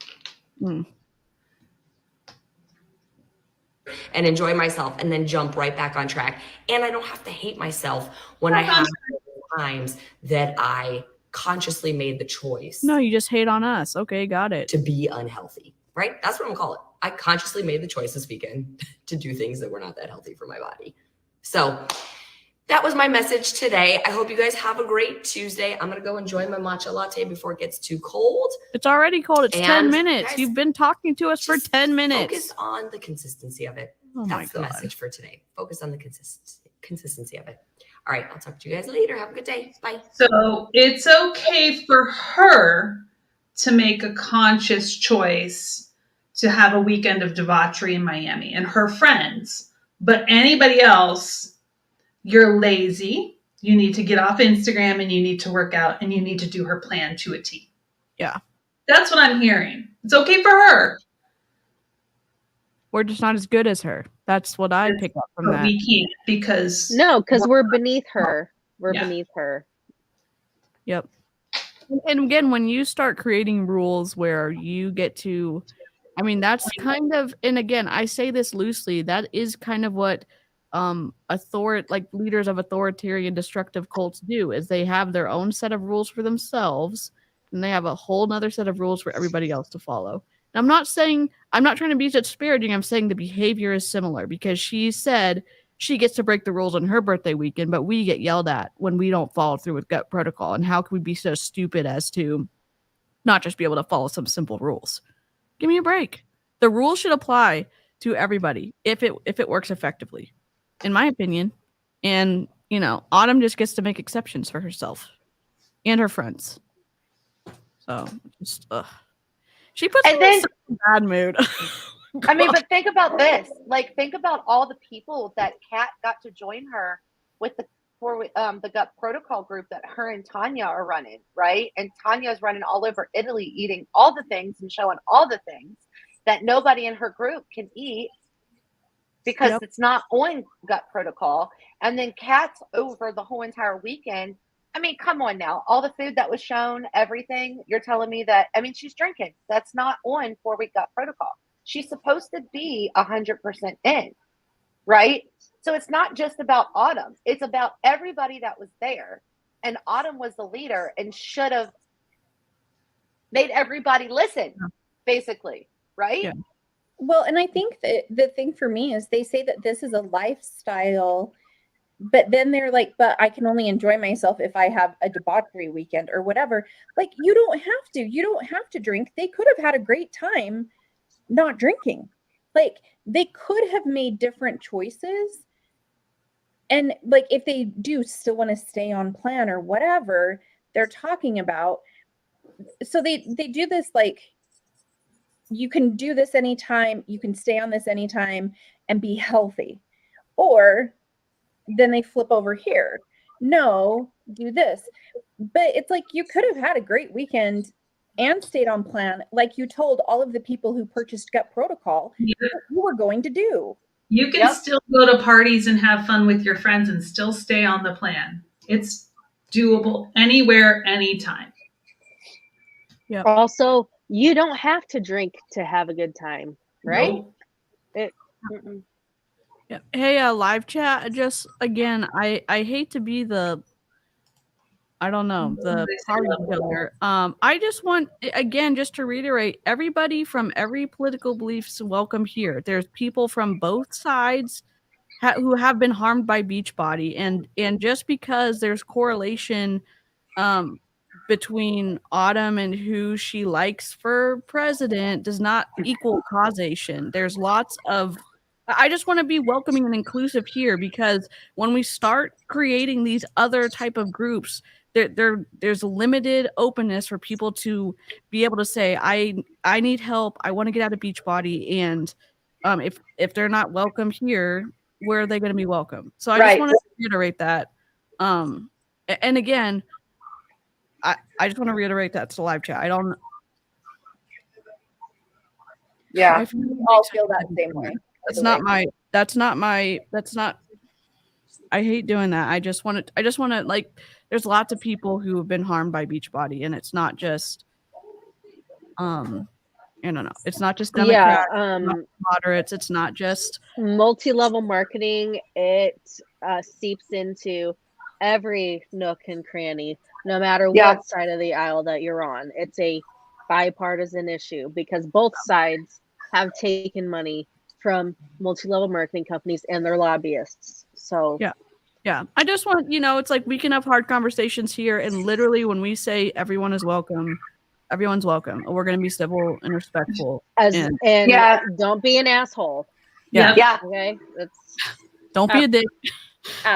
and enjoy myself and then jump right back on track. And I don't have to hate myself when I have times that I consciously made the choice. No, you just hate on us. Okay, got it. To be unhealthy, right? That's what I'm gonna call it. I consciously made the choice this weekend to do things that were not that healthy for my body. So that was my message today. I hope you guys have a great Tuesday. I'm gonna go enjoy my matcha latte before it gets too cold. It's already cold. It's 10 minutes. Guys, you've been talking to us for 10 minutes. Focus on the consistency of it. Oh That's the message for today. Focus on the consistency of it. All right, I'll talk to you guys later. Have a good day. Bye. So it's okay for her to make a conscious choice to have a weekend of debauchery in Miami and her friends. But anybody else, you're lazy. You need to get off Instagram and you need to work out and you need to do her plan to a T. Yeah. That's what I'm hearing. It's okay for her. We're just not as good as her. That's what I pick up from that. We can't because we're beneath her. We're beneath her. Yep. And again, when you start creating rules where you get to, I mean, that's kind of, and again, I say this loosely, that is kind of what leaders of authoritarian destructive cults do, is they have their own set of rules for themselves and they have a whole nother set of rules for everybody else to follow. And I'm not trying to be disparaging. I'm saying the behavior is similar because she said she gets to break the rules on her birthday weekend, but we get yelled at when we don't follow through with gut protocol. And how can we be so stupid as to not just be able to follow some simple rules? Give me a break. The rules should apply to everybody if it works effectively, in my opinion. And, Autumn just gets to make exceptions for herself and her friends. So just, she puts me in such a bad mood. I mean, but think about this. Like, think about all the people that Kat got to join her with the gut protocol group that her and Tanya are running, right? And Tanya's running all over Italy, eating all the things and showing all the things that nobody in her group can eat because it's not on gut protocol. And then Kat's over the whole entire weekend. I mean, come on now. All the food that was shown, everything, you're telling me that, I mean, she's drinking. That's not on 4-week gut protocol. She's supposed to be 100% in, right? So it's not just about Autumn. It's about everybody that was there. And Autumn was the leader and should have made everybody listen, basically, right? Yeah. Well, and I think that the thing for me is they say that this is a lifestyle, but then they're like, but I can only enjoy myself if I have a debauchery weekend or whatever. Like, you don't have to drink. They could have had a great time not drinking. Like, they could have made different choices. And like, if they do still want to stay on plan or whatever they're talking about. So they do this, like, you can do this anytime, you can stay on this anytime and be healthy. Or then they flip over here. No, do this. But it's like, you could have had a great weekend and stayed on plan, like you told all of the people who purchased gut protocol what you were going to do. You can still go to parties and have fun with your friends and still stay on the plan. It's doable anywhere, anytime. Yeah. Also, you don't have to drink to have a good time, right? Nope. Yeah. Hey, live chat. Just again, I hate to be the party killer. I just want, again, just to reiterate, everybody from every political belief's welcome here. There's people from both sides who have been harmed by Beachbody, and just because there's correlation between Autumn and who she likes for president does not equal causation. There's lots of, I just want to be welcoming and inclusive here, because when we start creating these other type of groups, there's limited openness for people to be able to say, I need help, I want to get out of Beachbody, and if they're not welcome here, where are they going to be welcome? So I just want to reiterate that. And again, I just want to reiterate that to the live chat. I don't. Yeah, I all feel that same way. That's not. I hate doing that. I just want to, like, there's lots of people who have been harmed by Beachbody, and it's not just No. It's not just Yeah, Democrats, not moderates. It's not just multi-level marketing. It seeps into every nook and cranny, no matter what side of the aisle that you're on. It's a bipartisan issue because both sides have taken money from multi-level marketing companies and their lobbyists. So yeah. I just want, it's like we can have hard conversations here, and literally when we say everyone is welcome, everyone's welcome. We're going to be civil and respectful. And don't be an asshole. Yeah. Okay. Don't be a dick.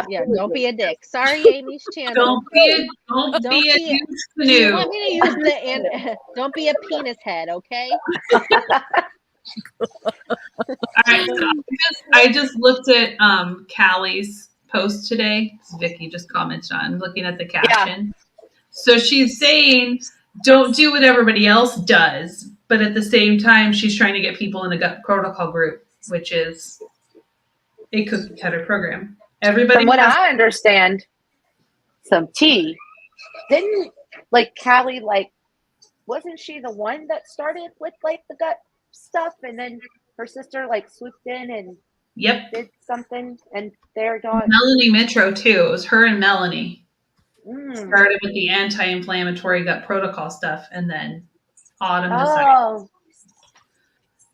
Yeah, don't be a dick. Sorry, Amy's channel. Don't be a douche canoe. You want me to use don't be a penis head, okay? All right, so I just looked at Callie's post today. Vicky just commented on looking at the caption. So she's saying, don't do what everybody else does, but at the same time, she's trying to get people in a gut protocol group, which is a cookie cutter program. Everybody, from what I understand, some tea. Didn't Callie wasn't she the one that started with the gut stuff, and then her sister swooped in and did something, and their dog Melanie Mitro too. It was her and Melanie started with the anti-inflammatory gut protocol stuff, and then Autumn decided.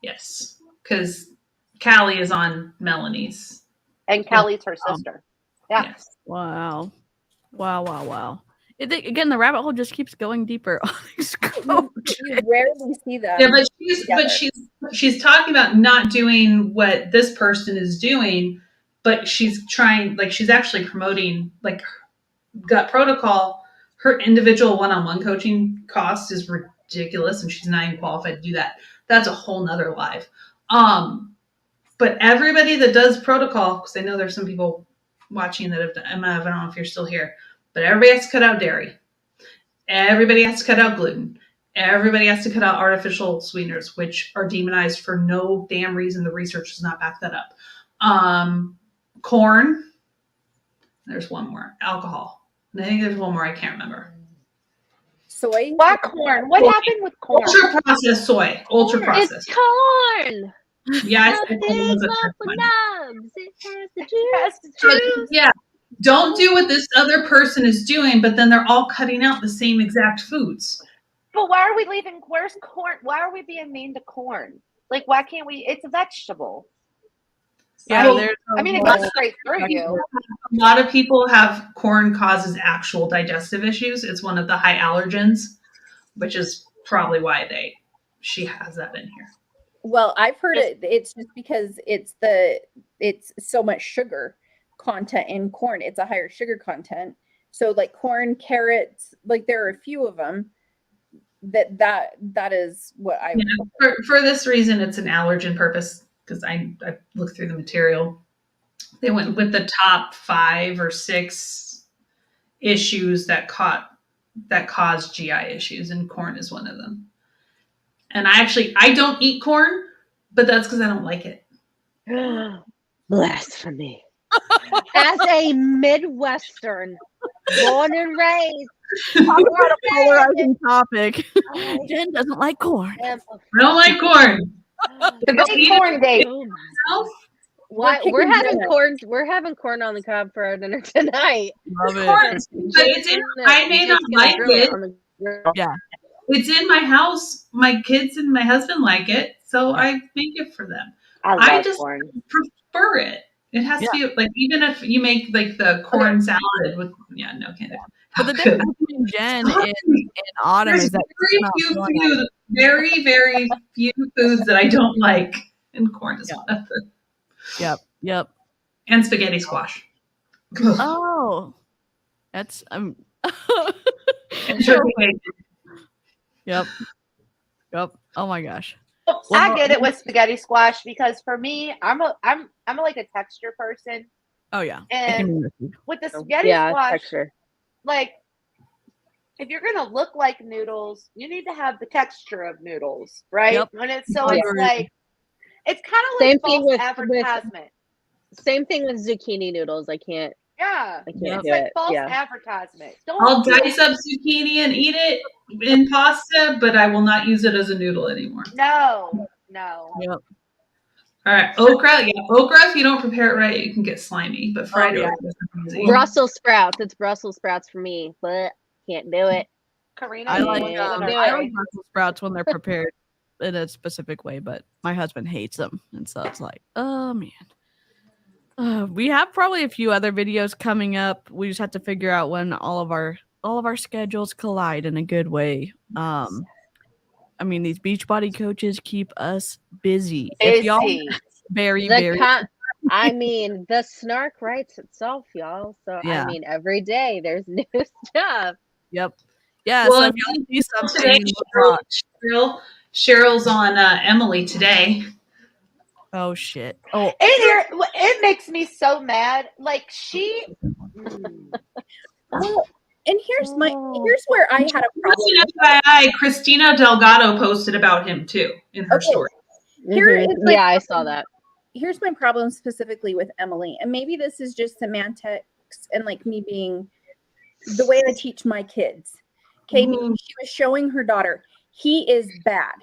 Yes, because Callie is on Melanie's. And Callie's her sister. Yeah. Yes. Wow. Again, the rabbit hole just keeps going deeper. You rarely see that. Yeah, but she's talking about not doing what this person is doing, but she's trying, she's actually promoting gut protocol. Her individual one-on-one coaching cost is ridiculous, and she's not even qualified to do that. That's a whole nother live. But everybody that does protocol, because I know there's some people watching that have done, I don't know if you're still here, but everybody has to cut out dairy. Everybody has to cut out gluten. Everybody has to cut out artificial sweeteners, which are demonized for no damn reason. The research does not back that up. Corn. There's one more. Alcohol. And I think there's one more. I can't remember. Soy. Why corn? What happened with corn? Ultra processed soy. Ultra processed. It's corn. Yeah, It has the juice. Yeah. Don't do what this other person is doing, but then they're all cutting out the same exact foods. But why are we leaving? Where's corn? Why are we being mean to corn? Why can't we? It's a vegetable. Yeah, it goes straight through you. A lot of people have corn causes actual digestive issues. It's one of the high allergens, which is probably why she has that in here. Well, I've heard it's just because it's so much sugar content in corn. It's a higher sugar content. So corn, carrots, there are a few of them that is what I for this reason, it's an allergen purpose, because I looked through the material. They went with the top 5 or 6 issues that cause GI issues, and corn is one of them. And I don't eat corn, but that's because I don't like it. Blasphemy. As a Midwestern, born and raised. What a polarizing topic. Jen doesn't like corn. I don't like corn. The big corn date. Why we're having corn? We're having corn on the cob for our dinner tonight. Love it. Corn, but I may not like it. Yeah. It's in my house. My kids and my husband like it, so I make it for them. I just corn. prefer it. It has to be even if you make the corn salad with can't do it. But the difference between Jen and Autumn is that very, very few foods that I don't like, and corn is one of them. Yep. And spaghetti squash. Oh, that's And turkey bacon. Yep. Oh my gosh. I get it with spaghetti squash, because for me, I'm a texture person. Oh yeah. And with the spaghetti squash, texture. If you're gonna look like noodles, you need to have the texture of noodles, right? Yep. When it's it's kind of like false advertisement. Same thing with zucchini noodles. I can't Yeah. I can't Yep. do It's like it. false Yeah. advertisement. I'll Don't dice up zucchini and eat it in pasta, but I will not use it as a noodle anymore. No. Yep. All right, okra. Yeah, okra. If you don't prepare it right, you can get slimy. But fried yeah. okra is amazing. Brussels sprouts. It's Brussels sprouts for me, but can't do it. Karina, I you like want Yeah, another do I it. like Brussels sprouts when they're prepared in a specific way, but my husband hates them, and so it's like, oh man. We have probably a few other videos coming up. We just have to figure out when all of our schedules collide in a good way. I mean, these Beachbody coaches keep us busy. If y'all busy. very I mean, the Snark writes itself, y'all. So Yeah. I mean, every day there's new stuff. Yep. Yeah, Well, so if y'all see something today, in the Cheryl's on Emily today. oh shit. Oh, It makes me so mad. Like she Well, and here's where I had a problem. FYI, Christina Delgado posted about him too in her Okay. story. Here is my Yeah, I saw problem. that. Here's my problem specifically with Emily, and maybe this is just semantics and like me being the way I teach my kids. Okay, Mhm. she was showing her daughter, he is bad.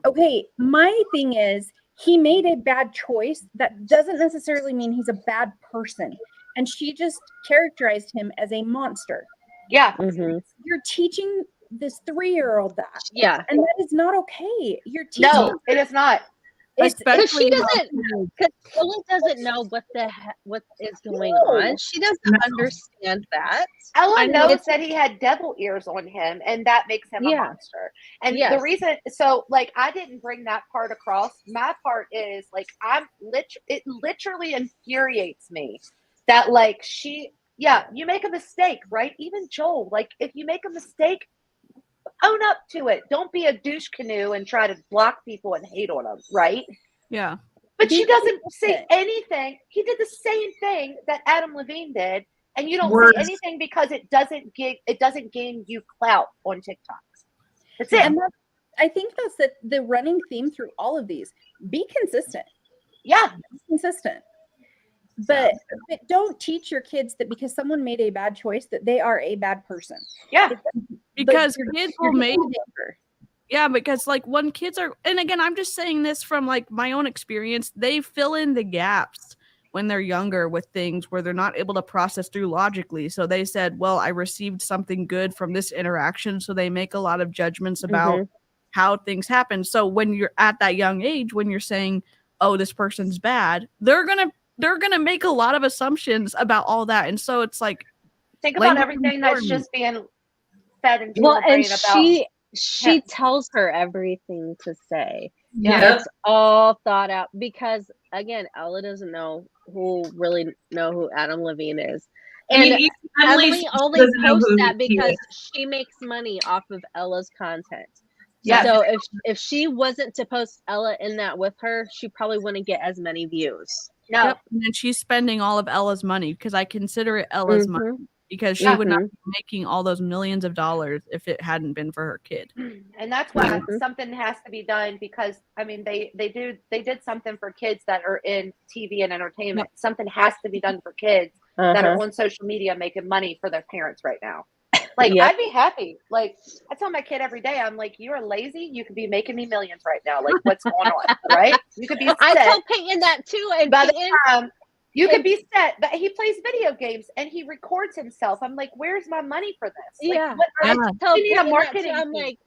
Okay, my thing is he made a bad choice. That doesn't necessarily mean he's a bad person. And she just characterized him as a monster. yeah. You're teaching this 3-year-old that. Yeah. And that is not okay. You're teaching No, it is not. Because Especially she doesn't, because Ella doesn't know what is going on. She doesn't understand that. Ella know. knows that he had devil ears on him, and that makes him a monster. And the Yes. reason, so like, I didn't bring that part across. My part is like, it literally infuriates me that like you make a mistake, right? Even Joel, like if you make a mistake, own up to it. Don't be a douche canoe and try to block people and hate on them, right? Yeah. But she doesn't say anything. He did the same thing that Adam Levine did, and you don't say anything because it doesn't gain you clout on TikTok. That's it. And I think that's the running theme through all of these. Be consistent. Yeah. Be consistent. But don't teach your kids that because someone made a bad choice that they are a bad person. Yeah. Because kids will make because like when kids are, and again, I'm just saying this from like my own experience, they fill in the gaps when they're younger with things where they're not able to process through logically. So they said, well, I received something good from this interaction. So they make a lot of judgments about how things happen. So when you're at that young age, when you're saying, oh, this person's bad, they're gonna make a lot of assumptions about all that. And so it's like, think about everything that's just being fed into her brain about she tells her everything to say. Yeah. It's all thought out because again, Ella doesn't really know who Adam Levine is. And Emily only posts that because she makes money off of Ella's content. Yeah. So if she wasn't to post Ella in that with her, she probably wouldn't get as many views. No. Yep. And then she's spending all of Ella's money because I consider it Ella's money because she would not be making all those millions of dollars if it hadn't been for her kid. And that's why something has to be done because I mean they did something for kids that are in TV and entertainment. Yep. Something has to be done for kids that are on social media making money for their parents right now. Like I'd be happy. Like I tell my kid every day, I'm like, you are lazy. You could be making me millions right now. Like what's going on, right? You could be set. I tell Peyton that too. And by the time you could be set, but he plays video games and he records himself. I'm like, where's my money for this? Like, yeah. I tell Peyton that too. I'm like,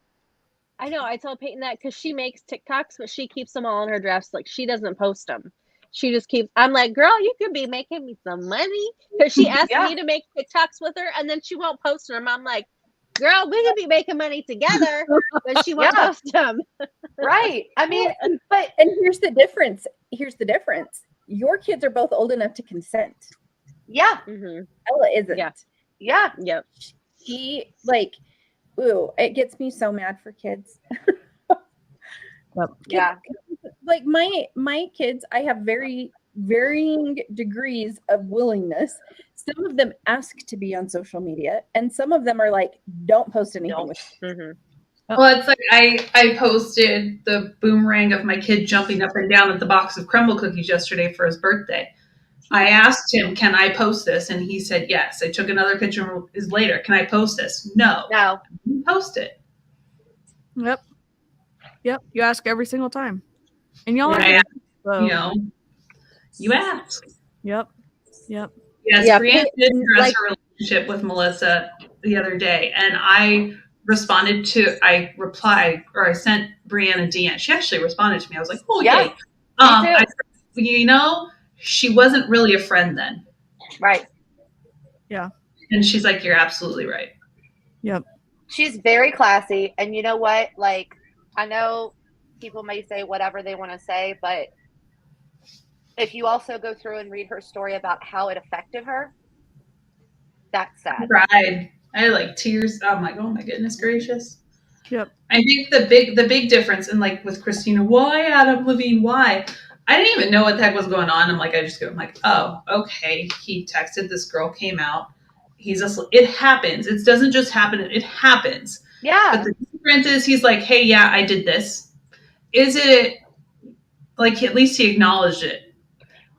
I know. I tell Peyton that because she makes TikToks, but she keeps them all in her drafts. Like she doesn't post them. She just keeps. I'm like, girl, you could be making me some money because she asked me to make TikToks with her, and then she won't post them. I'm like, girl, we could be making money together, but she won't post them. Right. I mean, and here's the difference. Your kids are both old enough to consent. Yeah. Ella isn't. Yeah. Yep. She it gets me so mad for kids. Yeah. Like my kids, I have very varying degrees of willingness. Some of them ask to be on social media, and some of them are like, "Don't post anything." Well, it's like I posted the boomerang of my kid jumping up and down at the box of crumble cookies yesterday for his birthday. I asked him, can I post this? And he said, yes. I took another picture later. Can I post this? No. No. Post it. Yep. You ask every single time. And y'all I asked, so. You ask. Yep. Yes, Yeah, Brianne did address like- her relationship with Melissa the other day, and I sent Brianne a DM. She actually responded to me. I was like, oh, Yeah, yay. me too. I said, she wasn't really a friend then. Right. Yeah. And she's like, you're absolutely right. Yep. She's very classy. And you know what? Like, I know people may say whatever they want to say, but if you also go through and read her story about how it affected her, that's sad. I cried. I had like tears. I'm like, oh my goodness gracious. Yep. I think the big difference in like with Christina, why Adam Levine? Why? I didn't even know what the heck was going on. I'm like, oh, okay. He texted, this girl came out. It happens. It doesn't just happen. It happens. Yeah. But the difference is he's like, hey, yeah, I did this. Is it like at least he acknowledged it?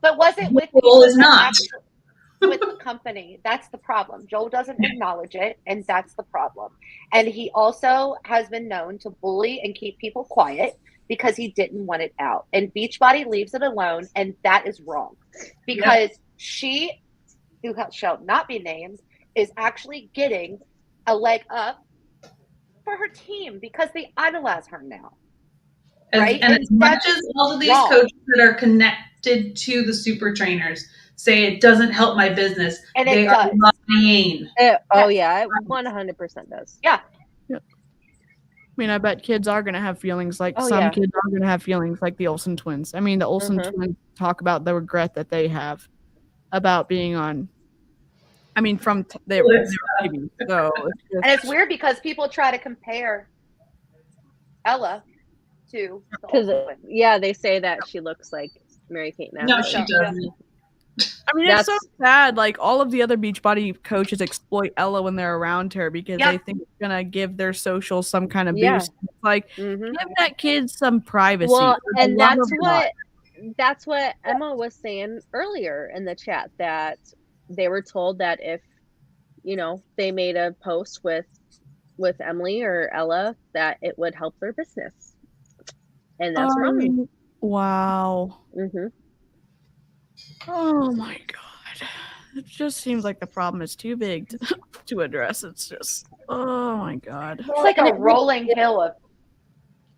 But was it with Joel is not. with the company? That's the problem. Joel doesn't acknowledge it, and that's the problem. And he also has been known to bully and keep people quiet because he didn't want it out. And Beachbody leaves it alone, and that is wrong. Because she, who shall not be named, is actually getting a leg up for her team because they idolize her now. Right? And as much as all of these coaches that are connected to the super trainers say it doesn't help my business, and they are lying. Oh yeah, it 100% does. Yeah. I mean, I bet kids are going to have feelings like kids are going to have feelings like the Olsen twins. I mean, the Olsen twins talk about the regret that they have about being on. I mean, from their babies. So and it's weird because people try to compare Ella to because they say that she looks like Mary-Kate and No, she doesn't. I mean, it's so sad. Like, all of the other Beachbody coaches exploit Ella when they're around her because they think it's gonna give their social some kind of boost. It's like, give that kid some privacy. Well, and that's what Emma was saying earlier in the chat, that they were told that if they made a post with Emily or Ella, that it would help their business, and that's wrong. Wow. Oh my god. It just seems like the problem is too big to address. It's just, oh my god. It's like a rolling hill of.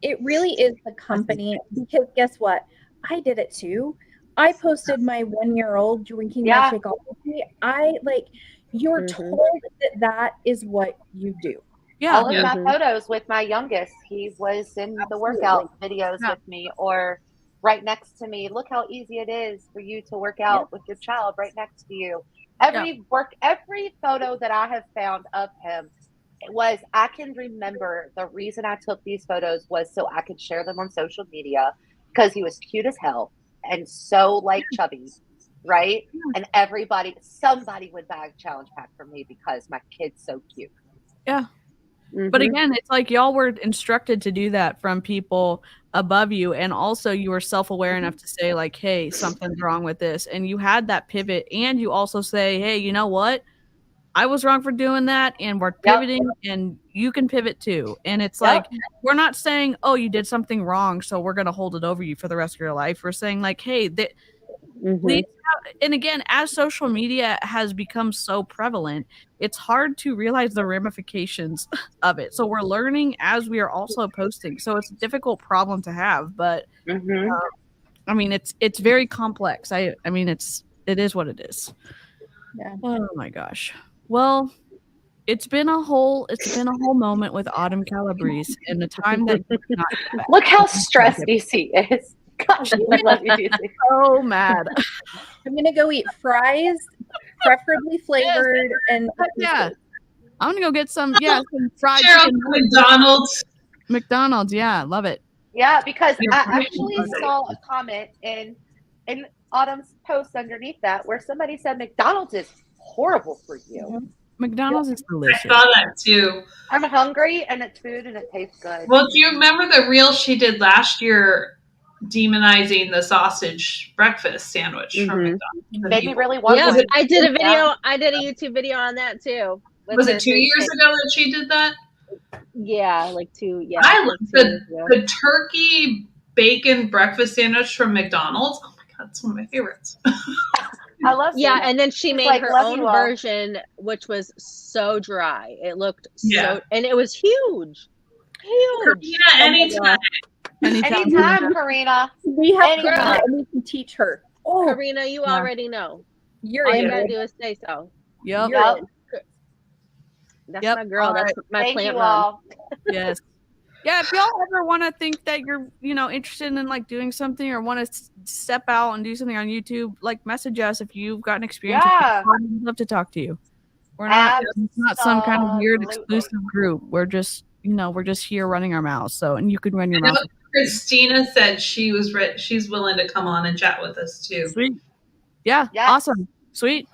It really is the company, because guess what? I did it too. I posted my 1-year-old drinking my Shakeology. You're told that is what you do. Yeah. All of my photos with my youngest, he was in the workout videos with me, or right next to me. Look how easy it is for you to work out with your child right next to you. Every photo that I have found of him, I can remember the reason I took these photos was so I could share them on social media, because he was cute as hell and so chubby, right? And somebody would buy a challenge pack for me because my kid's so cute. Yeah. But again, it's like y'all were instructed to do that from people above you, and also you were self-aware enough to say like, hey, something's wrong with this, and you had that pivot, and you also say, hey, you know what, I was wrong for doing that, and we're pivoting, and you can pivot too. And it's like, we're not saying, oh, you did something wrong, so we're gonna hold it over you for the rest of your life. We're saying like, hey, and again, as social media has become so prevalent, it's hard to realize the ramifications of it. So we're learning as we are also posting. So it's a difficult problem to have, but I mean, it's very complex. I mean, it is what it is. Yeah. Oh my gosh. Well, it's been a whole moment with Autumn Calabrese, and the time that look how stressed DC is. Gosh, I love you, DC. So mad. I'm gonna go eat fries, preferably flavored, and I'm gonna go get some fried Cheryl, chicken. McDonald's, yeah, love it. Yeah, because I actually saw a comment in Autumn's post underneath that where somebody said McDonald's is horrible for you. McDonald's is delicious. I saw that too. I'm hungry and it's food and it tastes good. Well, do you remember the reel she did last year demonizing the sausage breakfast sandwich from McDonald's. Made me really want Yeah, one. I did a video. Yeah. I did a YouTube video on that too. with Was her it 2 years Thursday. ago that she did that? Yeah, like two. Yeah, I like love 2 years ago. the turkey bacon breakfast sandwich from McDonald's. Oh my god, it's one of my favorites. I love Yeah, seeing it. and then she It's made like, her love own you all. version, which was so dry. It looked Yeah. so, and it was huge, huge. Yeah, anytime. Anytime, Karina. We have Anytime. Karina and we can teach her. Oh, Karina, you Yeah. already know. you're All in you gotta it. do is say so. Yep. You're Yep. in. That's Yep. my girl. All That's my Thank plant you mom. all. Yes. Yeah, if y'all ever want to think that you're, interested in like doing something or want to step out and do something on YouTube, like message us if you've got an experience. Yeah. We'd love to talk to you. We're not, it's not some kind of weird Absolutely. exclusive group. We're just, we're just here running our mouths. So, and you can run your I know mouth. Christina said she's willing to come on and chat with us too. Sweet. Yeah. Yes. Awesome. Sweet.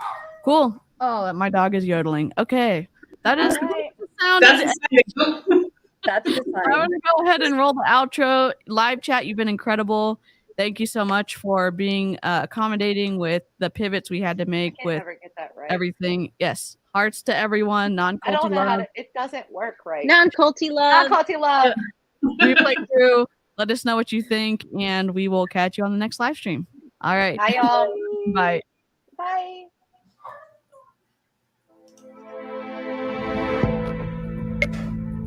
Cool. Oh, my dog is yodeling. Okay. That is All right. the sound. That's of That's the I'm sign. going to go ahead and roll the outro. Live chat, you've been incredible. Thank you so much for being accommodating with the pivots we had to I make can with never get that right. everything. Yes. Hearts to everyone. I Non-culty don't know how love. to. It doesn't work right. Non-culty love. Non-culty love. Replay through. Let us know what you think, and we will catch you on the next live stream. All right. Bye, y'all. Bye.